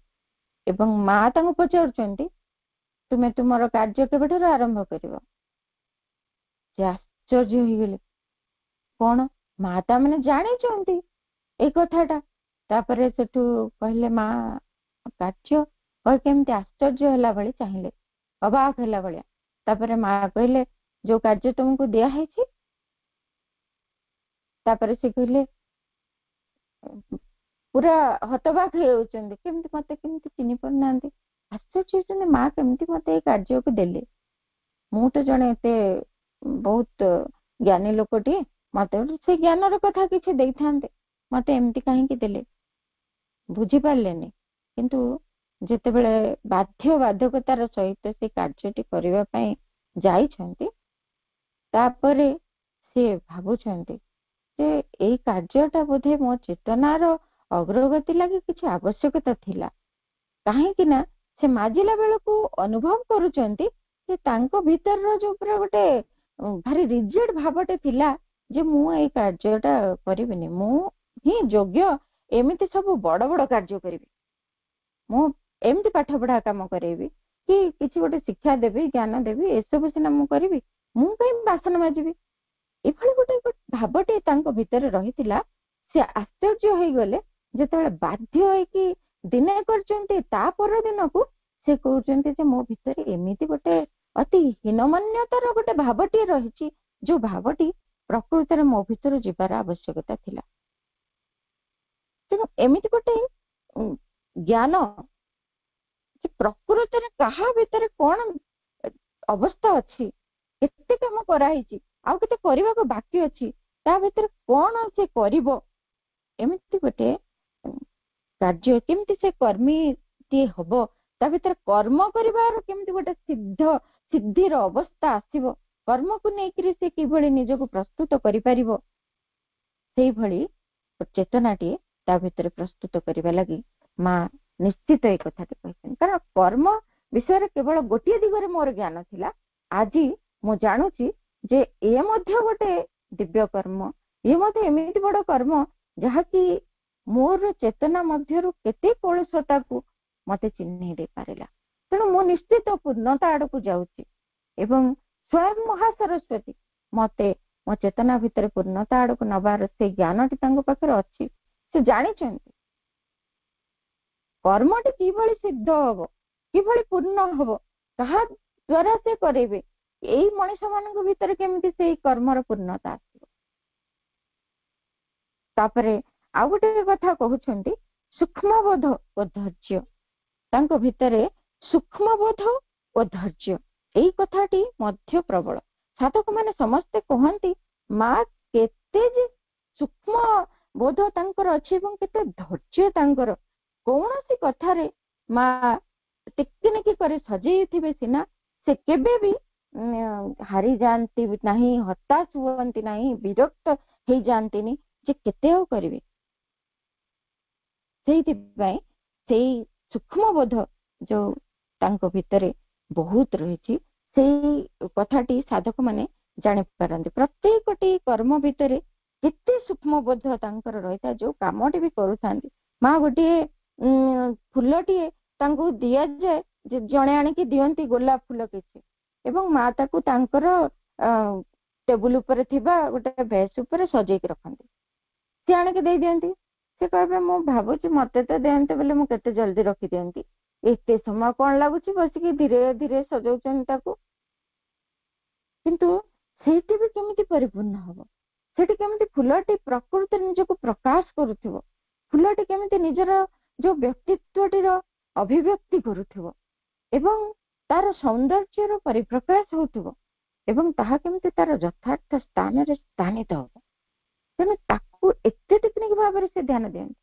ଏବଂ ମା ତାଙ୍କୁ ପଚାରୁଛନ୍ତି ତୁମେ ତୁମର କାର୍ଯ୍ୟ କେବେଠାରୁ ଆରମ୍ଭ କରିବ? ସେ ଆଶ୍ଚର୍ଯ୍ୟ ହେଇଗଲେ, କଣ ମା ତା ମାନେ ଜାଣିଛନ୍ତି ଏଇ କଥାଟା। ତାପରେ ସେଠୁ କହିଲେ ମା କାର୍ଯ୍ୟ, କେମିତି ଆଶ୍ଚର୍ଯ୍ୟ ହେଲା ଭଳି ଚାହିଁଲେ, ଅବାକ ହେଲା ଭଳିଆ। ତାପରେ ମା କହିଲେ ଯୋଉ କାର୍ଯ୍ୟ ତୁମକୁ ଦିଆହେଇଛି। ତାପରେ ସେ କହିଲେ पूरा हतबाक होउचंदी केमती मते केमती चिन्हि पड़नांती आश्चर्य होउचंदी माँ केमती मते ए कार्य को देले मु तो जणे एते बहुत ज्ञानी लोकटी मते से ज्ञान रो कथा किछि देइथांते मते एमती काहे कि देले बुझी पारलेनी किंतु जेतेबेले बाध्य बाधकतार सहित से कार्यटी करिवा पई जाइछंती तापरे से भाबुछंती जे एई कार्यटा बोधे मो चेतनार अग्रगति लागि किछि आवश्यकता थिला काहे कि ना से माजिला बेलको अनुभव करूचंती जे तांको भीतर रो जो पूरा गोटे भारी रिजिड भावटे थिला जे मु एई कार्यटा करिबिनी मु ही योग्य एमिति सब बड़ बड़ कार्य करिबी मु एमती पाठ पढ़ा काम करेबी कि किछि गोटे शिक्षा देबी ज्ञान देबी एसबु सिना मु करिबी मु कहीं बासन माजिबी एभली गोटे भावटे तांको भितर रहितिला से आश्चर्य होई गले जेतेबेले बाध्य होई कि दिने करचंती ता पर दिन को से कहउचंती जे मो भितर एमिति गोटे अति हीनमान्यतार गोटे भावटी रहिछि जो भावटी प्रकृति मो भितर जीवार आवश्यकता थिला तेणु एमिति गोटे ज्ञान प्रकृति कहा भितर कौन अवस्था अच्छी केते काम कराई आउ केते करबा को बाकी अच्छी ता भितर कौन से करिवो एमिति गोटे कार्य केमती से कर्मी ती हबो ता भितर कर्म करिवार केमती गोटे सिद्धिर अवस्था आसीबो कर्म को नेकरी से किभली निजको प्रस्तुत करि परिबो सेही भली चेतनाटी ता भितर प्रस्तुत करिबा लागि माँ निश्चित एक कथा कहते कारण कर्म विषय केवल गोटे दिगरे मोर ज्ञान थिला आज मु जानुची जे ए मध्य गोटे दिव्य कर्म ये मध्य एमिति बड़ कर्म जहा कि मोर चेतना मध्यरु केते कलुषता को मते चिन्ह दे पारेला तेणु मु निश्चित पूर्णता आड़ को जाउची एवं स्वयं महासरस्वती मते मो चेतना भितर पूर्णता आड़ को नबार से ज्ञानटी तांको पाखरे अछि से जानिचंती कर्मटी किभली सिद्ध हबो किभली पूर्ण हबो कहा द्वारा से करेबे एई मनुष्य मानक भितर केमिति से कर्मर पूर्णता आसीबो तापरे आ गोटे कथा कहउछंती सूक्ष्म बोध और धैर्य तांको भितरे सूक्ष्म बोध और धैर्य एई कथाटी मध्य प्रबल साधक माने समस्ते कहंती माँ केते जे सूक्ष्म बोध तांकर अछि एवं केते धैर्य तांकर कौनसी कथारे माँ टिकनिकी करे सजेई थिबे सिना से केबे भी हारी जानती नहीं हताश हुअंती नहीं विरक्त हो जानती नहीं जे केते हो करिवे सेही सूक्ष्म बोध जो तांको भितरे बहुत रही कथाटी साधक माने जानि पारंती प्रत्येकटी कर्म भितरे केते सूक्ष्म बोध तांकर रहिता जो कामटी भी करूथांती माँ गोटे फुलटीए तांको दिया जाए जणे आनिकी दियंती गोलाप फुल किछि एवं माँ ताकू तांकर टेबुल ऊपर थिबा गोटे बेस ऊपर सजेइक रखंती से आनिकी दे दियंती से कहबे मु भाबुची मते तो देंते बोले मु केते जल्दी रखी दियंती एते समय कोन लागुची बसिकी धीरे धीरे सजौचन ताकू किंतु सेठी भी केमिति परिपूर्ण हबो सेठी केमिति फुलटी प्रकृति निजको प्रकाश करूथिबो फुलटी केमिति निजर जो व्यक्तित्वटीर अभिव्यक्ति करूथिबो एवं तार सौंदर्यर परिप्रकाश होउथिबो एवं ताहा केमिति तार यथार्थ स्थान रे स्थानित हबो तेणु ताकू एते टेक्निक भाव से ध्यान दियंती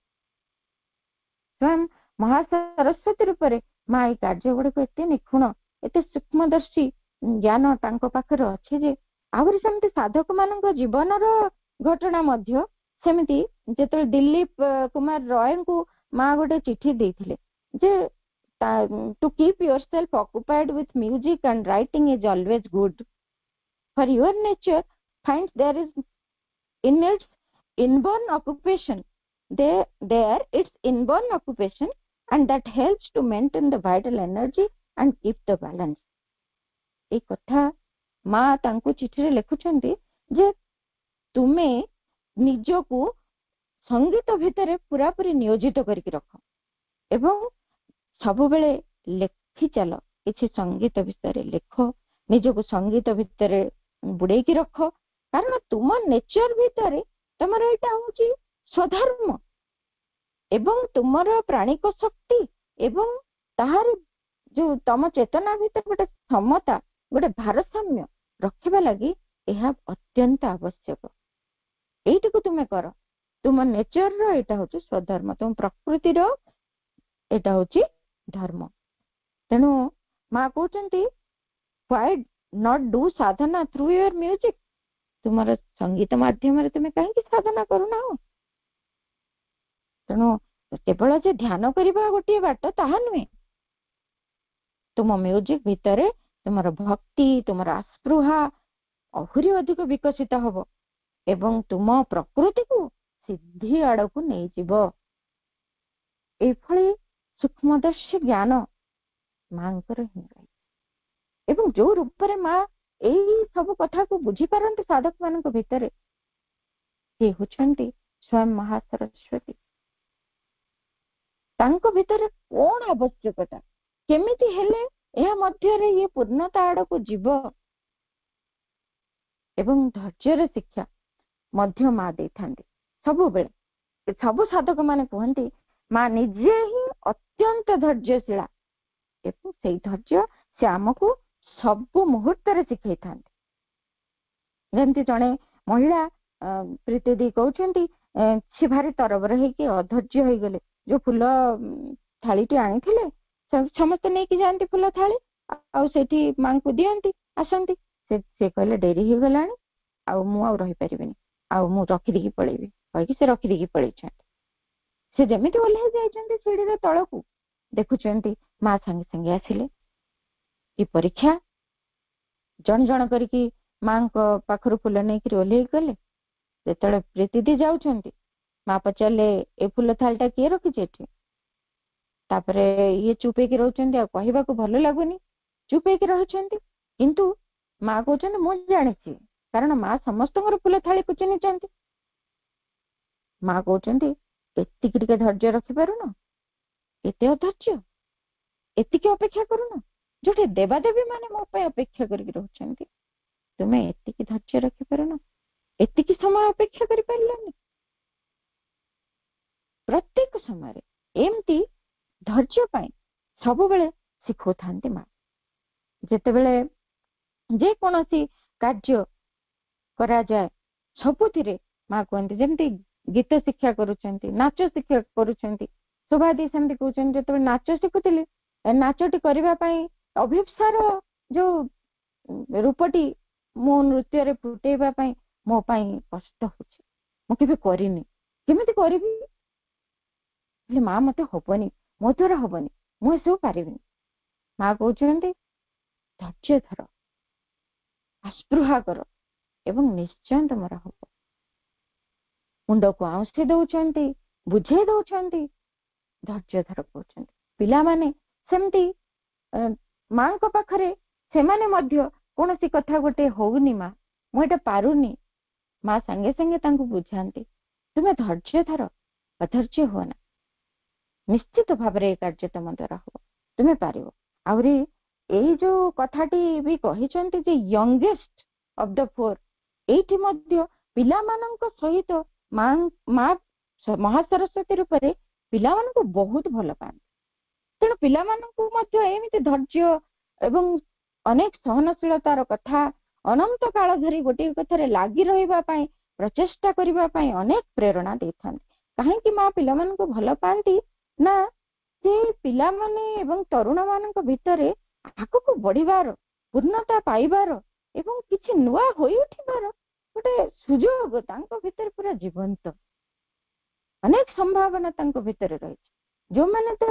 स्वयं महासरस्वती रूप माँ ये कार्य गुड़िक एत निखुण एत सूक्ष्मदर्शी ज्ञान तांको पाखरे अछि जे आहुरी सेमती साधक मानक जीवनर घटना मध्य सेमती जेतले दिलीप कुमार रॉय को माँ गोटे चिठी देथिले जे to keep yourself occupied with music and writing is always good for your nature finds there is in its inborn occupation there its inborn occupation and that helps to maintain the vital energy and keep the balance ए कथा माँ तांको चिठी रे लिखुछंती जे तुमे निजको संगीत भितरे पूरा पूरी नियोजित करके रख एवं सब बेले लेखि चलो किछि संगीत भितरे लेख निजको संगीत भितरे बुड़े की रख कारण तुम नेचर भितर तुम यहाँ हूँ स्वधर्म ଏବଂ ତୁମର ପ୍ରାଣିକ ଶକ୍ତି ଏବଂ ତାହାର ଯୋଉ ତମ ଚେତନା ଭିତରେ ଗୋଟେ ସମତା, ଗୋଟେ ଭାରସାମ୍ୟ ରଖିବା ଲାଗି ଏହା ଅତ୍ୟନ୍ତ ଆବଶ୍ୟକ। ଏଇଟିକୁ ତୁମେ କର। ତୁମ ନେଚରର ଏଇଟା ହଉଛି ସ୍ୱଧର୍ମ, ତୁମ ପ୍ରକୃତିର ଏଇଟା ହଉଛି ଧର୍ମ। ତେଣୁ ମା କହୁଛନ୍ତି why not do Sadhana through your music? ତୁମର ସଙ୍ଗୀତ ମାଧ୍ୟମରେ ତୁମେ କାହିଁକି ସାଧନା କରୁନାହ? ତେଣୁ କେବଳ ଯେ ଧ୍ୟାନ କରିବା ଗୋଟିଏ ବାଟ ତାହା ନୁହେଁ। ତୁମ ମ୍ୟୁଜିକ ଭିତରେ ତୁମର ଭକ୍ତି, ତୁମର ଆସ୍ପୃହା ଆହୁରି ଅଧିକ ବିକଶିତ ହବ ଏବଂ ତୁମ ପ୍ରକୃତିକୁ ସିଦ୍ଧି ଆଡକୁ ନେଇଯିବ। ଏଇଭଳି ସୂକ୍ଷ୍ମଦର୍ଶୀ ଜ୍ଞାନ ମାଙ୍କର ହିଁ ରହିଛି। ଏବଂ ଯୋଉ ରୂପରେ ମା ଏଇ ସବୁ କଥାକୁ ବୁଝିପାରନ୍ତି ସାଧକ ମାନଙ୍କ ଭିତରେ, ସେ ହେଉଛନ୍ତି ସ୍ୱୟଂ ମହାସରସ୍ୱତୀ। ତାଙ୍କ ଭିତରେ କଣ ଆବଶ୍ୟକତା, କେମିତି ହେଲେ ଏହା ମଧ୍ୟରେ ଇଏ ପୂର୍ଣ୍ଣତା ଆଡକୁ ଯିବ ଏବଂ ଧୈର୍ଯ୍ୟର ଶିକ୍ଷା ମଧ୍ୟ ମା ଦେଇଥାନ୍ତି ସବୁବେଳେ। ସବୁ ସାଧକ ମାନେ କୁହନ୍ତି ମା ନିଜେ ହିଁ ଅତ୍ୟନ୍ତ ଧୈର୍ଯ୍ୟଶୀଳା ଏବଂ ସେଇ ଧୈର୍ଯ୍ୟ ସେ ଆମକୁ ସବୁ ମୁହୂର୍ତ୍ତରେ ଶିଖେଇଥାନ୍ତି। ଯେମିତି ଜଣେ ମହିଳା ପ୍ରୀତି ଦେଇ କହୁଛନ୍ତି ସେ ଭାରି ତରବର ହେଇକି ଅଧୈର୍ଯ୍ୟ ହେଇଗଲେ। ଯୋଉ ଫୁଲ ଥାଳିଟି ଆଣିଥିଲେ ସମସ୍ତେ ନେଇକି ଯାଆନ୍ତି ଫୁଲ ଥାଳି, ଆଉ ସେଠି ମାଙ୍କୁ ଦିଅନ୍ତି, ଆସନ୍ତି। ସେ କହିଲେ ଡେରି ହେଇଗଲାଣି, ଆଉ ମୁଁ ଆଉ ରହିପାରିବିନି, ଆଉ ମୁଁ ରଖିଦେଇକି ପଳେଇବି କହିକି ସେ ରଖିଦେଇକି ପଳେଇଛନ୍ତି। ସେ ଯେମିତି ଓହ୍ଲେଇ ଯାଇଛନ୍ତି ସିଡିର ତଳକୁ, ଦେଖୁଛନ୍ତି ମା ସାଙ୍ଗେ ସାଙ୍ଗେ ଆସିଲେ। କି ପରୀକ୍ଷା! ଜଣ ଜଣ କରିକି ମାଙ୍କ ପାଖରୁ ଫୁଲ ନେଇକରି ଓହ୍ଲେଇ ଗଲେ। ଯେତେବେଳେ ପ୍ରୀତିଦି ଯାଉଛନ୍ତି, ମା ପଚାରିଲେ ଏ ଫୁଲ ଥାଳିଟା କିଏ ରଖିଛି ଏଠି? ତାପରେ ଇଏ ଚୁପ ହେଇକି ରହୁଛନ୍ତି, ଆଉ କହିବାକୁ ଭଲ ଲାଗୁନି, ଚୁପ ହେଇକି ରହିଛନ୍ତି। କିନ୍ତୁ ମା କହୁଛନ୍ତି ମୁଁ ଜାଣିଛି, କାରଣ ମା ସମସ୍ତଙ୍କର ଫୁଲ ଥାଳିକୁ ଚିହ୍ନିଛନ୍ତି। ମା କହୁଛନ୍ତି ଏତିକି ଟିକେ ଧୈର୍ଯ୍ୟ ରଖିପାରୁନ? ଏତେ ଅଧୈର୍ଯ୍ୟ, ଏତିକି ଅପେକ୍ଷା କରୁନ? ଯୋଉଠି ଦେବାଦେବୀ ମାନେ ମୋ ପାଇଁ ଅପେକ୍ଷା କରିକି ରହୁଛନ୍ତି, ତୁମେ ଏତିକି ଧୈର୍ଯ୍ୟ ରଖିପାରୁନ? ଏତିକି ସମୟ ଅପେକ୍ଷା କରିପାରିଲନି? ପ୍ରତ୍ୟେକ ସମୟରେ ଏମିତି ଧୈର୍ଯ୍ୟ ପାଇଁ ସବୁବେଳେ ଶିଖଉଥାନ୍ତି ମା। ଯେତେବେଳେ ଯେକୌଣସି କାର୍ଯ୍ୟ କରାଯାଏ ସବୁଥିରେ ମା କୁହନ୍ତି, ଯେମିତି ଗୀତ ଶିକ୍ଷା କରୁଛନ୍ତି, ନାଚ ଶିକ୍ଷା କରୁଛନ୍ତି। ଶୋଭାଦି ସେମିତି କହୁଛନ୍ତି ଯେତେବେଳେ ନାଚ ଶିଖୁଥିଲି, ନାଚଟି କରିବା ପାଇଁ ଅଭିପ୍ସାର ଯୋଉ ରୂପଟି ମୁଁ ନୃତ୍ୟରେ ଫୁଟେଇବା ପାଇଁ ମୋ ପାଇଁ କଷ୍ଟ ହଉଛି, ମୁଁ କେବେ କରିନି, କେମିତି କରିବି? ହେଲେ ମା ମତେ ହବନି, ମୋ ଦ୍ୱାରା ହବନି, ମୁଁ ଏସବୁ ପାରିବିନି। ମା କହୁଛନ୍ତି ଧୈର୍ଯ୍ୟ ଧର, ଆସ୍ପୃହା କର ଏବଂ ନିଶ୍ଚୟ ତମର ହବ। ମୁଣ୍ଡକୁ ଆଉଁସି ଦଉଛନ୍ତି, ବୁଝେଇ ଦଉଛନ୍ତି, ଧୈର୍ଯ୍ୟ ଧର କହୁଛନ୍ତି। ପିଲାମାନେ ସେମିତି ମାଙ୍କ ପାଖରେ ସେମାନେ ମଧ୍ୟ କୌଣସି କଥା ଗୋଟେ ହଉନି, ମା ମୁଁ ଏଟା ପାରୁନି, ମା ସାଙ୍ଗେ ସାଙ୍ଗେ ତାଙ୍କୁ ବୁଝାନ୍ତି ତୁମେ ଧୈର୍ଯ୍ୟ ଧର, ଅଧୈର୍ଯ୍ୟ ହୁଅ ନା, ନିଶ୍ଚିତ ଭାବରେ ଏ କାର୍ଯ୍ୟ ତମ ଦ୍ୱାରା ହବ, ତୁମେ ପାରିବ। ଆହୁରି ଏଇ ଯୋଉ କଥାଟି ବି କହିଛନ୍ତି ଯେ ୟଙ୍ଗେଷ୍ଟ ଅଫ ଦ ଫୋର, ଏଇଠି ମଧ୍ୟ ପିଲାମାନଙ୍କ ସହିତ ମା ମହାସରସ୍ୱତୀ ରୂପରେ ପିଲାମାନଙ୍କୁ ବହୁତ ଭଲ ପାଆନ୍ତି। ତେଣୁ ପିଲାମାନଙ୍କୁ ମଧ୍ୟ ଏମିତି ଧୈର୍ଯ୍ୟ ଏବଂ ଅନେକ ସହନଶୀଳତାର କଥା, ଅନନ୍ତ କାଳ ଧରି ଗୋଟିଏ କଥାରେ ଲାଗି ରହିବା ପାଇଁ ପ୍ରଚେଷ୍ଟା କରିବା ପାଇଁ ଅନେକ ପ୍ରେରଣା ଦେଇଥାନ୍ତି। କାହିଁକି ମା ପିଲାମାନଙ୍କୁ ଭଲ ପାଆନ୍ତି ନା ସେ ପିଲାମାନେ ଏବଂ ତରୁଣ ମାନଙ୍କ ଭିତରେ ଆଗକୁ ବଢିବାର, ପୂର୍ଣ୍ଣତା ପାଇବାର ଏବଂ କିଛି ନୂଆ ହୋଇ ଉଠିବାର ଗୋଟେ ସୁଯୋଗ ତାଙ୍କ ଭିତରେ ପୁରା ଜୀବନ୍ତ, ଅନେକ ସମ୍ଭାବନା ତାଙ୍କ ଭିତରେ ରହିଛି। ଯୋଉମାନେ ତ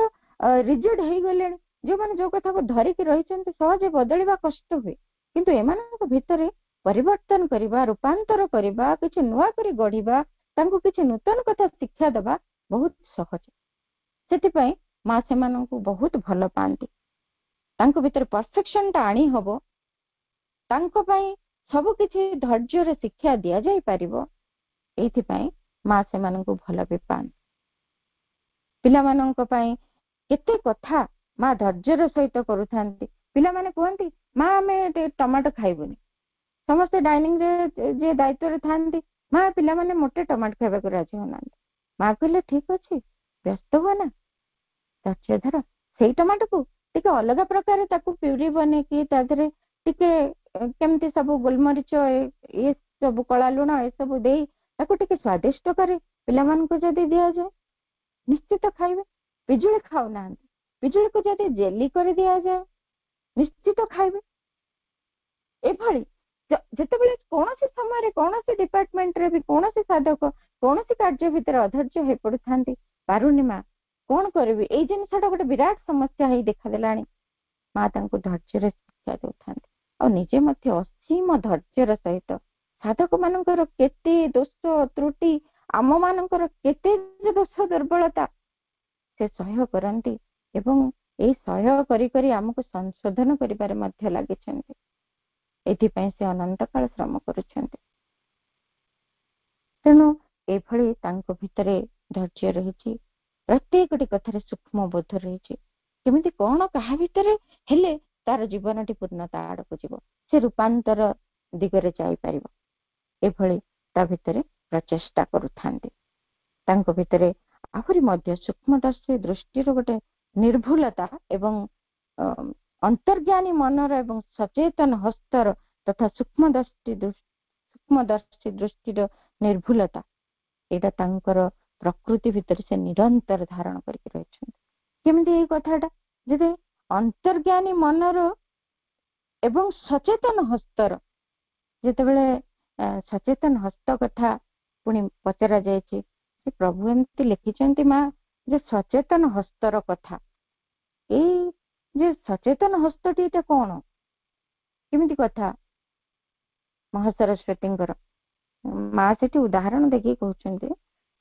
ରିଜିଡ୍ ହେଇଗଲେଣି, ଯୋଉମାନେ ଯୋଉ କଥାକୁ ଧରିକି ରହିଛନ୍ତି, ସହଜେ ବଦଳିବା କଷ୍ଟ ହୁଏ, କିନ୍ତୁ ଏମାନଙ୍କ ଭିତରେ ପରିବର୍ତ୍ତନ କରିବା, ରୂପାନ୍ତର କରିବା, କିଛି ନୂଆ କରି ଗଢିବା, ତାଙ୍କୁ କିଛି ନୂତନ କଥା ଶିକ୍ଷା ଦେବା ବହୁତ ସହଜ। ସେଥିପାଇଁ ମା ସେମାନଙ୍କୁ ବହୁତ ଭଲ ପାଆନ୍ତି। ତାଙ୍କ ଭିତରେ ପରଫେକ୍ସନଟା ଆଣି ହବ, ତାଙ୍କ ପାଇଁ ସବୁ କିଛି ଧୈର୍ଯ୍ୟର ଶିକ୍ଷା ଦିଆଯାଇ ପାରିବ, ଏଇଥିପାଇଁ ମା ସେମାନଙ୍କୁ ଭଲ ବି ପାଆନ୍ତି। ପିଲାମାନଙ୍କ ପାଇଁ କେତେ କଥା ମା ଧୈର୍ଯ୍ୟର ସହିତ କରୁଥାନ୍ତି। ପିଲାମାନେ କୁହନ୍ତି ମା ଆମେ ଟମାଟୋ ଖାଇବୁନି, ସମସ୍ତେ ଡାଇନିଂରେ ଯିଏ ଦାୟିତ୍ୱରେ ଥାନ୍ତି, ମା ପିଲାମାନେ ମୋଟେ ଟମାଟୋ ଖାଇବାକୁ ରାଜି ହଉନାହାନ୍ତି। ମା କହିଲେ ଠିକ ଅଛି, ବ୍ୟସ୍ତ ହୁଅ ନା, ଧୈର୍ଯ୍ୟ ଧର। ସେଇ ଟମାଟୋକୁ ଟିକେ ଅଲଗା ପ୍ରକାର ତାକୁ ପ୍ୟୁରି ବନେଇକି ତା ଦେହରେ ଟିକେ କେମିତି ସବୁ ଗୋଲମରିଚ ଏ ସବୁ କଳା ଲୁଣ ଏସବୁ ଦେଇ ତାକୁ ଟିକେ ସ୍ୱାଦିଷ୍ଟ କରି ପିଲାମାନଙ୍କୁ ଯଦି ଦିଆଯାଏ ନିଶ୍ଚିତ ଖାଇବେ। ପିଜୁଳି ଖାଉନାହାନ୍ତି, ପିଜୁଳିକୁ ଯଦି ଜେଲି କରି ଦିଆଯାଏ ନିଶ୍ଚିତ ଖାଇବେ। ଏଭଳି ଯେତେବେଳେ କୌଣସି ସମୟରେ କୌଣସି ଡିପାର୍ଟମେଣ୍ଟରେ ବି କୌଣସି ସାଧକ କୌଣସି କାର୍ଯ୍ୟ ଭିତରେ ଅଧୈର୍ଯ୍ୟ ହେଇ ପଡୁଥାନ୍ତି, ପାରୁନି ମା କଣ କରିବି, ଏଇ ଜିନିଷଟା ଗୋଟେ ବିରାଟ ସମସ୍ୟା ହେଇ ଦେଖାଦେଲାଣି, ମା ତାଙ୍କୁ ଧୈର୍ଯ୍ୟରେ ଶିକ୍ଷା ଦେଉଥାନ୍ତି ଆଉ ନିଜେ ମଧ୍ୟ ଅସୀମ ଧୈର୍ଯ୍ୟର ସହିତ ସାଧକ ମାନଙ୍କର କେତେ ଦୋଷ ତ୍ରୁଟି, ଆମ ମାନଙ୍କର କେତେ ଦୋଷ ଦୁର୍ବଳତା ସେ ସହ୍ୟ କରନ୍ତି ଏବଂ ଏଇ ସହ୍ୟ କରି କରି ଆମକୁ ସଂଶୋଧନ କରିବାରେ ମଧ୍ୟ ଲାଗିଛନ୍ତି। ଏଥିପାଇଁ ସେ ଅନନ୍ତ କାଳ ଶ୍ରମ କରୁଛନ୍ତି। ତେଣୁ ଏଭଳି ତାଙ୍କ ଭିତରେ ଧୈର୍ଯ୍ୟ ରହିଛି, ପ୍ରତ୍ୟେକଟି କଥାରେ ସୂକ୍ଷ୍ମ ବୋଧ ରହିଛି। କେମିତି କଣ କାହା ଭିତରେ ହେଲେ ତାର ଜୀବନଟି ପୂର୍ଣ୍ଣତା ଆଡକୁ ଯିବ, ସେ ରୂପାନ୍ତର ଦିଗରେ ଯାଇପାରିବ, ଏଭଳି ତା ଭିତରେ ପ୍ରଚେଷ୍ଟା କରୁଥାନ୍ତି। ତାଙ୍କ ଭିତରେ ଆହୁରି ମଧ୍ୟ ସୂକ୍ଷ୍ମଦର୍ଶୀ ଦୃଷ୍ଟିର ଗୋଟେ ନିର୍ଭୁଲତା ଏବଂ ଅନ୍ତର୍ଜ୍ଞାନୀ ମନର ଏବଂ ସଚେତନ ହସ୍ତର ତଥା ସୂକ୍ଷ୍ମଦର୍ଶୀ ଦୃଷ୍ଟିର ନିର୍ଭୁଲତା, ଏଇଟା ତାଙ୍କର ପ୍ରକୃତି ଭିତରେ ସେ ନିରନ୍ତର ଧାରଣ କରିକି ରହିଛନ୍ତି। କେମିତି ଏଇ କଥାଟା, ଯଦି ଅନ୍ତର୍ଜ୍ଞାନୀ ମନର ଏବଂ ସଚେତନ ହସ୍ତର, ଯେତେବେଳେ ସଚେତନ ହସ୍ତ କଥା ପୁଣି ପଚରା ଯାଇଛି, ସେ ପ୍ରଭୁ ଏମିତି ଲେଖିଛନ୍ତି ମା ଯେ ସଚେତନ ହସ୍ତର କଥା। ଏଇ ଯେ ସଚେତନ ହସ୍ତଟି ଏଟା କଣ, କେମିତି କଥା? ମହାସରସ୍ୱତୀଙ୍କର ମା ସେଠି ଉଦାହରଣ ଦେଖିକି କହୁଛନ୍ତି,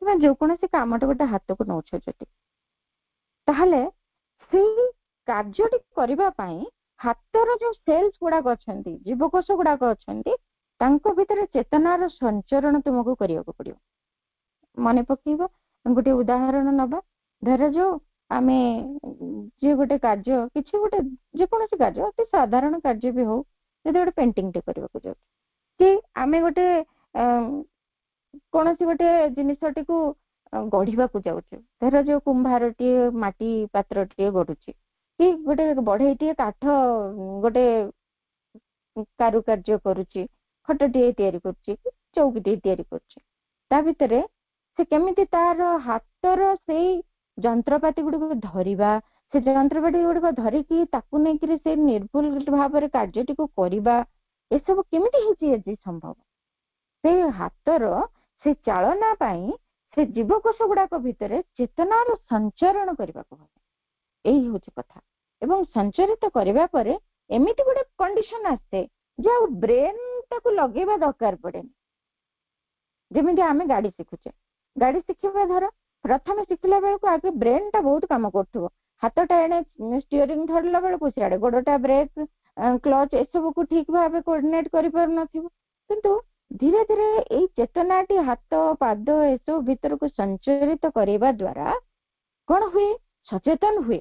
ତୁମେ ଯେକୌଣସି କାମଟା ଗୋଟେ ହାତକୁ ନଉଛ ଯଦି, ତାହେଲେ ସେଇ କାର୍ଯ୍ୟଟି କରିବା ପାଇଁ ହାତର ଯୋଉ ସେଲ୍ସ ଗୁଡାକ ଅଛନ୍ତି, ଜୀବକୋଷ ଗୁଡାକ ଅଛନ୍ତି, ତାଙ୍କ ଭିତରେ ଚେତନାର ସଞ୍ଚରଣ ତୁମକୁ କରିବାକୁ ପଡିବ। ମନେ ପକେଇବ, ଗୋଟେ ଉଦାହରଣ ନବା, ଧର ଯୋଉ ଆମେ ଯିଏ ଗୋଟେ କାର୍ଯ୍ୟ, କିଛି ଗୋଟେ ଯେକୌଣସି କାର୍ଯ୍ୟ, ଅତି ସାଧାରଣ କାର୍ଯ୍ୟ ବି ହଉ, ଯଦି ଗୋଟେ ପେଣ୍ଟିଂଟେ କରିବାକୁ ଯାଉଛୁ, କି ଆମେ ଗୋଟେ କୌଣସି ଗୋଟେ ଜିନିଷଟିକୁ ଗଢିବାକୁ ଯାଉଛୁ, ଧର ଯୋଉ କୁମ୍ଭାରଟିଏ ମାଟି ପାତ୍ରଟିଏ ଗଢୁଛି, କି ଗୋଟେ ବଢେଇଟିଏ କାଠ ଗୋଟେ କାରୁକାର୍ଯ୍ୟ କରୁଛି, ଖଟଟିଏ ତିଆରି କରୁଛି, ଚୌକିଟିଏ ତିଆରି କରୁଛି, ତା ଭିତରେ ସେ କେମିତି ତାର ହାତର ସେଇ ଯନ୍ତ୍ରପାତି ଗୁଡିକୁ ଧରିବା, ସେ ଯନ୍ତ୍ରପାତି ଗୁଡିକ ଧରିକି ତାକୁ ନେଇକିରି ସେ ନିର୍ଭୁଲ ଭାବରେ କାର୍ଯ୍ୟଟିକୁ କରିବା, ଏସବୁ କେମିତି ହେଇଛି ଆଜି ସମ୍ଭବ? ସେ ହାତର ସେ ଚାଳନା ପାଇଁ ସେ ଜୀବକୋଷ ଗୁଡାକ ଭିତରେ ଚେତନାର ସଞ୍ଚରଣ କରିବାକୁ ହବ। ଏଇ ହଉଛି କଥା। ଏବଂ ସଞ୍ଚରିତ କରିବା ପରେ ଏମିତି ଗୋଟେ କଣ୍ଡିସନ ଆସେ ଯେ ଆଉ ବ୍ରେନ ଟାକୁ ଲଗେଇବା ଦରକାର ପଡେନି। ଯେମିତି ଆମେ ଗାଡି ଶିଖୁଛେ, ଗାଡି ଶିଖିବା, ଧର ପ୍ରଥମେ ଶିଖିଲା ବେଳକୁ ଆଗେ ବ୍ରେନ ଟା ବହୁତ କାମ କରୁଥିବ, ହାତଟା ଏଣେ ଷ୍ଟିଅରିଂ ଧରିଲା ବେଳକୁ ସିଆଡେ ଗୋଡଟା ବ୍ରେକ୍ କ୍ଲଚ ଏସବୁକୁ ଠିକ ଭାବେ କୋଅର୍ଡିନେଟ କରିପାରୁନଥିବ। କିନ୍ତୁ ଧୀରେ ଧୀରେ ଏଇ ଚେତନାଟି ହାତ ପାଦ ଏସବୁ ଭିତରକୁ ସଞ୍ଚରିତ କରିବା ଦ୍ଵାରା କଣ ହୁଏ? ସଚେତନ ହୁଏ।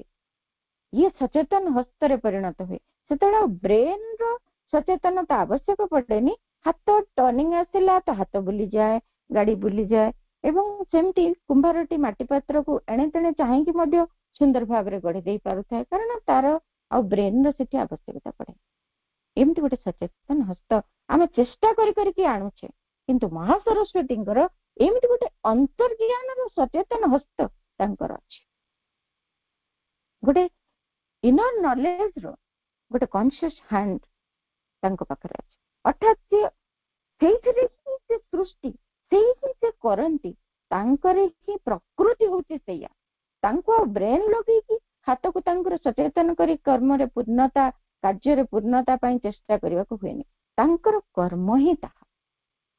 ଇଏ ସଚେତନ ହସ୍ତରେ ପରିଣତ ହୁଏ। ସେତେବେଳେ ବ୍ରେନ ର ସଚେତନତା ଆବଶ୍ୟକ ପଡେନି, ହାତ ଟର୍ଣ୍ଣିଂ ଆସିଲା ତ ହାତ ବୁଲିଯାଏ, ଗାଡି ବୁଲିଯାଏ। ଏବଂ ସେମିତି କୁମ୍ଭାରଟି ମାଟି ପାତ୍ରକୁ ଏଣେ ତେଣେ ଚାହିଁକି ମଧ୍ୟ ସୁନ୍ଦର ଭାବରେ ଗଢି ଦେଇ ପାରୁଥାଏ, କାରଣ ତାର ଆଉ ବ୍ରେନ ର ସେଠି ଆବଶ୍ୟକତା ପଡେ। ଏମିତି ଗୋଟେ ସଚେତନ ହସ୍ତ ଆମେ ଚେଷ୍ଟା କରିକି ଆଣୁଛେ, କିନ୍ତୁ ମହାସରସ୍ୱତୀଙ୍କର ଏମିତି ଗୋଟେ ଅନ୍ତର୍ଜ୍ଞାନର ସଚେତନ ହସ୍ତ ତାଙ୍କର ଅଛି, ଗୋଟେ ଇନର ନଲେଜ ର ଗୋଟେ କନସିୟସ ହ୍ୟାଣ୍ଡ ତାଙ୍କ ପାଖରେ ଅଛି। ଅର୍ଥାତ୍ ସେ ସେଇଥିରେ ହିଁ ସେ ସୃଷ୍ଟି, ସେଇଠି ସେ କରନ୍ତି, ତାଙ୍କର ହିଁ ପ୍ରକୃତି ହଉଛି ସେଇଆ। ତାଙ୍କୁ ଆଉ ବ୍ରେନ ଲଗେଇକି ହାତକୁ ତାଙ୍କର ସଚେତନ କରି କର୍ମରେ ପୂର୍ଣ୍ଣତା, କାର୍ଯ୍ୟରେ ପୂର୍ଣ୍ଣତା ପାଇଁ ଚେଷ୍ଟା କରିବାକୁ ହୁଏନି। ତାଙ୍କର କର୍ମ ହିଁ ତାହା,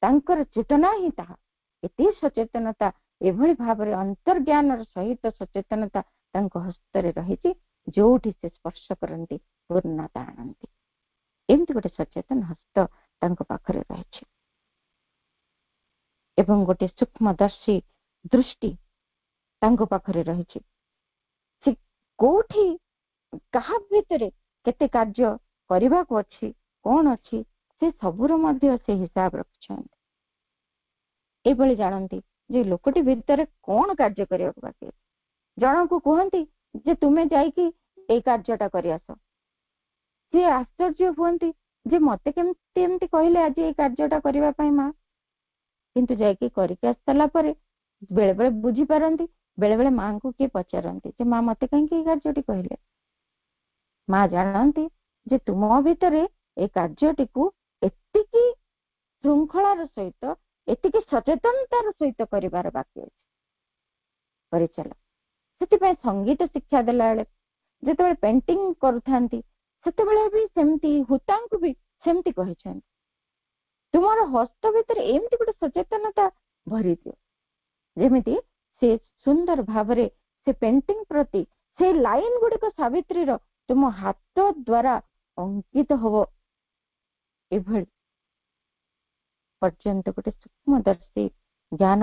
ତାଙ୍କର ଚେତନା ହିଁ ତାହା। ଏତେ ସଚେତନତା, ଏଭଳି ଭାବରେ ଅନ୍ତର୍ଜ୍ଞାନର ସହିତ ସଚେତନତା ତାଙ୍କ ହସ୍ତରେ ରହିଛି, ଯୋଉଠି ସେ ସ୍ପର୍ଶ କରନ୍ତି ପୂର୍ଣ୍ଣତା ଆଣନ୍ତି। ଏମିତି ଗୋଟେ ସଚେତନ ହସ୍ତ ତାଙ୍କ ପାଖରେ ରହିଛି ଏବଂ ଗୋଟେ ସୂକ୍ଷ୍ମଦର୍ଶୀ ଦୃଷ୍ଟି ତାଙ୍କ ପାଖରେ ରହିଛି। ସେ କୋଉଠି କାହା ଭିତରେ କେତେ କାର୍ଯ୍ୟ କରିବାକୁ ଅଛି, କଣ ଅଛି, ସେ ସବୁର ମଧ୍ୟ ସେ ହିସାବ ରଖିଛନ୍ତି। ଏଭଳି ଜାଣନ୍ତି ଯେ ଲୋକଟି ଭିତରେ କଣ କାର୍ଯ୍ୟ କରିବାକୁ ବାକି ଅଛି, ଜଣକୁ କୁହନ୍ତି ଯେ ତୁମେ ଯାଇକି ଏଇ କାର୍ଯ୍ୟଟା କରି ଆସ, ସେ ଆଶ୍ଚର୍ଯ୍ୟ ହୁଅନ୍ତି ଯେ ମତେ କେମିତି ଏମିତି କହିଲେ ଆଜି ଏଇ କାର୍ଯ୍ୟଟା କରିବା ପାଇଁ ମା। କିନ୍ତୁ ଯାଇକି କରିକି ଆସି ସାରିଲା ପରେ ବେଳେ ବେଳେ ବୁଝିପାରନ୍ତି, ବେଳେ ବେଳେ ମାଙ୍କୁ କିଏ ପଚାରନ୍ତି ଯେ ମା ମତେ କାହିଁକି ଏଇ କାର୍ଯ୍ୟଟି କହିଲେ। ମା ଜାଣନ୍ତି ଯେ ତୁମ ଭିତରେ ଏ କାର୍ଯ୍ୟଟିକୁ ଏତିକି ଶୃଙ୍ଖଳାର ସହିତ, ଏତିକି ସଚେତନତାର ସହିତ କରିବାର ବାକି ଅଛି, କରିଚାଲ। ସେଥିପାଇଁ ସଙ୍ଗୀତ ଶିକ୍ଷା ଦେଲା ବେଳେ ଯେତେବେଳେ ପେଣ୍ଟିଂ କରୁଥାନ୍ତି ସେତେବେଳେ ବି ସେମିତି ହୁତାଙ୍କୁ ବି ସେମିତି କହିଛନ୍ତି, ତୁମର ହସ୍ତ ଭିତରେ ଏମିତି ଗୋଟେ ସଚେତନତା ଭରିଦିଅ ଯେମିତି ସେ ସୁନ୍ଦର ଭାବରେ ସେ ପେଣ୍ଟିଂ ପ୍ରତି ସେ ଲାଇନ ଗୁଡିକ ସାବିତ୍ରୀର ତୁମ ହାତ ଦ୍ୱାରା ଅଙ୍କିତ ହବ। ଏଭଳି ପର୍ଯ୍ୟନ୍ତ ଗୋଟେ ସୂକ୍ଷ୍ମଦର୍ଶୀ ଜ୍ଞାନ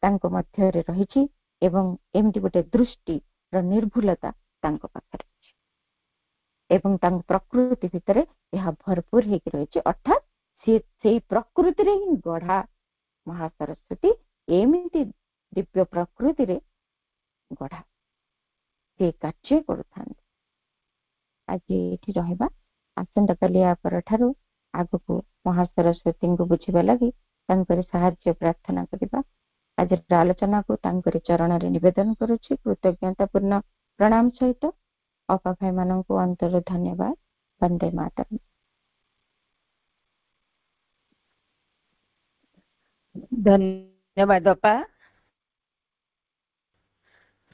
ତାଙ୍କ ମଧ୍ୟରେ ରହିଛି ଏବଂ ଏମିତି ଗୋଟେ ଦୃଷ୍ଟିର ନିର୍ଭୁଲତା ତାଙ୍କ ପାଖରେ ଅଛି ଏବଂ ତାଙ୍କ ପ୍ରକୃତି ଭିତରେ ଏହା ଭରପୁର ହେଇକି ରହିଛି। ଅର୍ଥାତ୍ ସେଇ ପ୍ରକୃତିରେ ହିଁ ଗଢା ମହା ସରସ୍ୱତୀ ଏମିତି ଦିବ୍ୟ ପ୍ରକୃତିରେ ଗଢା ସେ କାର୍ଯ୍ୟ କରୁଥାନ୍ତି। ଆଜି ଏଠି ରହିବା, ଆସନ୍ତାକାଲି ୟା ପରଠାରୁ ଆଗକୁ ମହା ସରସ୍ୱତୀଙ୍କୁ ବୁଝିବା ଲାଗି ତାଙ୍କର ସାହାଯ୍ୟ ପ୍ରାର୍ଥନା କରିବା। ଆଜିର ଆଲୋଚନାକୁ ତାଙ୍କରି ଚରଣରେ ନିବେଦନ କରୁଛି କୃତଜ୍ଞତାପୂର୍ଣ୍ଣ ପ୍ରଣାମ ସହିତ। ଅପା ଭାଇମାନଙ୍କୁ ଅନ୍ତରରୁ ଧନ୍ୟବାଦ। ବନ୍ଦେ ମାତରମ୍। ଧନ୍ୟବାଦ ଅପା।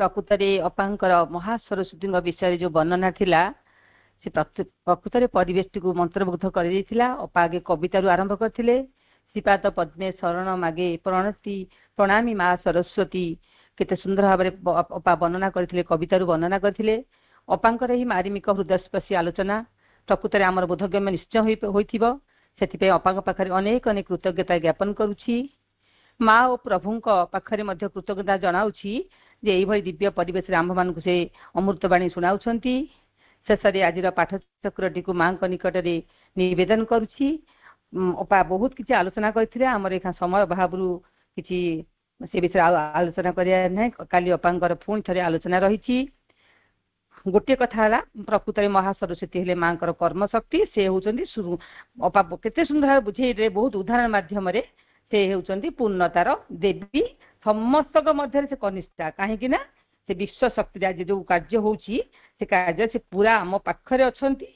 ପ୍ରକୃତରେ ଅପାଙ୍କର ମହା ସରସ୍ୱତୀଙ୍କ ବିଷୟରେ ଯୋଉ ବର୍ଣ୍ଣନା ଥିଲା ସେ ପ୍ରକୃତରେ ପରିବେଶଟିକୁ ମନ୍ତ୍ରମୁଗ୍ଧ କରିଦେଇଥିଲା। ଅପା ଆଗେ କବିତାରୁ ଆରମ୍ଭ କରିଥିଲେ, ଶ୍ରୀପାଦ ପଦ୍ମେ ଶରଣ ମାଗେ ପ୍ରଣତି ପ୍ରଣାମୀ ମା ସରସ୍ୱତୀ। କେତେ ସୁନ୍ଦର ଭାବରେ ଅପା ବର୍ଣ୍ଣନା କରିଥିଲେ, କବିତାରୁ ବର୍ଣ୍ଣନା କରିଥିଲେ। ଅପାଙ୍କର ଏହି ମାରିମିକ ହୃଦୟସ୍ପର୍ଶୀ ଆଲୋଚନା ପ୍ରକୃତରେ ଆମର ବୋଧଗମ୍ୟ ନିଶ୍ଚୟ ହୋଇଥିବ। ସେଥିପାଇଁ ଅପାଙ୍କ ପାଖରେ ଅନେକ ଅନେକ କୃତଜ୍ଞତା ଜ୍ଞାପନ କରୁଛି। ମା ଓ ପ୍ରଭୁଙ୍କ ପାଖରେ ମଧ୍ୟ କୃତଜ୍ଞତା ଜଣାଉଛି ଯେ ଏଇଭଳି ଦିବ୍ୟ ପରିବେଶରେ ଆମ୍ଭମାନଙ୍କୁ ସେ ଅମୃତବାଣୀ ଶୁଣାଉଛନ୍ତି। ଶେଷରେ ଆଜିର ପାଠଚକ୍ରଟିକୁ ମାଙ୍କ ନିକଟରେ ନିବେଦନ କରୁଛି। ଅପା ବହୁତ କିଛି ଆଲୋଚନା କରିଥିଲେ, ଆମର ଏଖା ସମୟ ଅଭାବରୁ କିଛି ସେ ବିଷୟରେ ଆଲୋଚନା କରିବା ନାହିଁ। କାଲି ଅପାଙ୍କର ପୁଣି ଥରେ ଆଲୋଚନା ରହିଛି। ଗୋଟିଏ କଥା ହେଲା, ପ୍ରକୃତରେ ମହା ସରସ୍ୱତୀ ହେଲେ ମାଙ୍କର କର୍ମଶକ୍ତି। ସେ ହେଉଛନ୍ତି ଅପା କେତେ ସୁନ୍ଦର ଭାବେ ବୁଝେଇଲେ, ବହୁତ ଉଦାହରଣ ମାଧ୍ୟମରେ ସେ ହେଉଛନ୍ତି ପୂର୍ଣ୍ଣତାର ଦେବୀ। ସମସ୍ତଙ୍କ ମଧ୍ୟରେ ସେ କନିଷ୍ଠା, କାହିଁକି ନା ସେ ବିଶ୍ୱ ଶକ୍ତିରେ ଆଜି ଯୋଉ କାର୍ଯ୍ୟ ହଉଛି ସେ କାର୍ଯ୍ୟ ସେ ପୁରା ଆମ ପାଖରେ ଅଛନ୍ତି।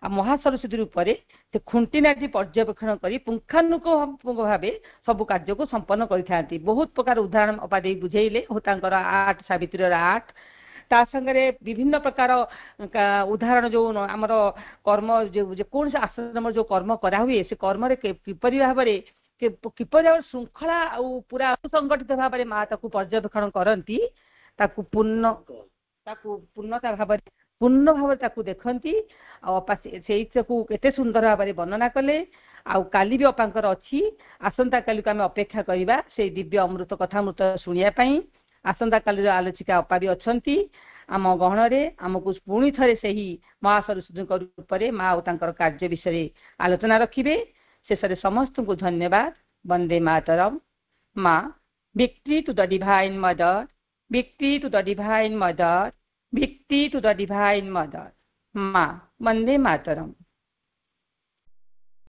ଆଉ ମହା ସରସ୍ୱତୀ ରୂପରେ ସେ ଖୁଣ୍ଟିନାଟି ପର୍ଯ୍ୟବେକ୍ଷଣ କରି ପୁଙ୍ଖାନୁପୁଙ୍ଖ ଭାବେ ସବୁ କାର୍ଯ୍ୟକୁ ସମ୍ପନ୍ନ କରିଥାନ୍ତି। ବହୁତ ପ୍ରକାର ଉଦାହରଣ ଅପା ଦେଇ ବୁଝେଇଲେ। ତାଙ୍କର ଆର୍ଟ, ସାବିତ୍ରୀର ଆର୍ଟ, ତା ସାଙ୍ଗରେ ବିଭିନ୍ନ ପ୍ରକାର ଉଦାହରଣ ଯୋଉ ଆମର କର୍ମ ଯେକୌଣସି ଆଶ୍ରମର ଯୋଉ କର୍ମ କରାହୁଏ ସେ କର୍ମରେ କିପରି ଭାବରେ ଶୃଙ୍ଖଳା ଆଉ ପୁରା ସୁସଂଗଠିତ ଭାବରେ ମା ତାକୁ ପର୍ଯ୍ୟବେକ୍ଷଣ କରନ୍ତି, ତାକୁ ପୂର୍ଣ୍ଣତା ଭାବରେ ପୂର୍ଣ୍ଣ ଭାବରେ ତାକୁ ଦେଖନ୍ତି। ଆଉ ଅପା ସେଇଟାକୁ କେତେ ସୁନ୍ଦର ଭାବରେ ବର୍ଣ୍ଣନା କଲେ। ଆଉ କାଲି ବି ଅପାଙ୍କର ଅଛି, ଆସନ୍ତା କାଲିକୁ ଆମେ ଅପେକ୍ଷା କରିବା ସେଇ ଦିବ୍ୟ ଅମୃତ କଥାମୃତ ଶୁଣିବା ପାଇଁ। ଆସନ୍ତା କାଲିର ଆଲୋଚିକା ଅପା ବି ଅଛନ୍ତି ଆମ ଗହଣରେ। ଆମକୁ ପୁଣି ଥରେ ସେହି ମହା ସରସ୍ୱତୀଙ୍କ ରୂପରେ ମା ଆଉ ତାଙ୍କର କାର୍ଯ୍ୟ ବିଷୟରେ ଆଲୋଚନା ରଖିବେ। ଶେଷରେ ସମସ୍ତଙ୍କୁ ଧନ୍ୟବାଦ। ବନ୍ଦେ ମାତରମ୍। ମା, victory to the divine mother, victory to the divine mother, victory to the divine mother. Ma, Bande Mataram.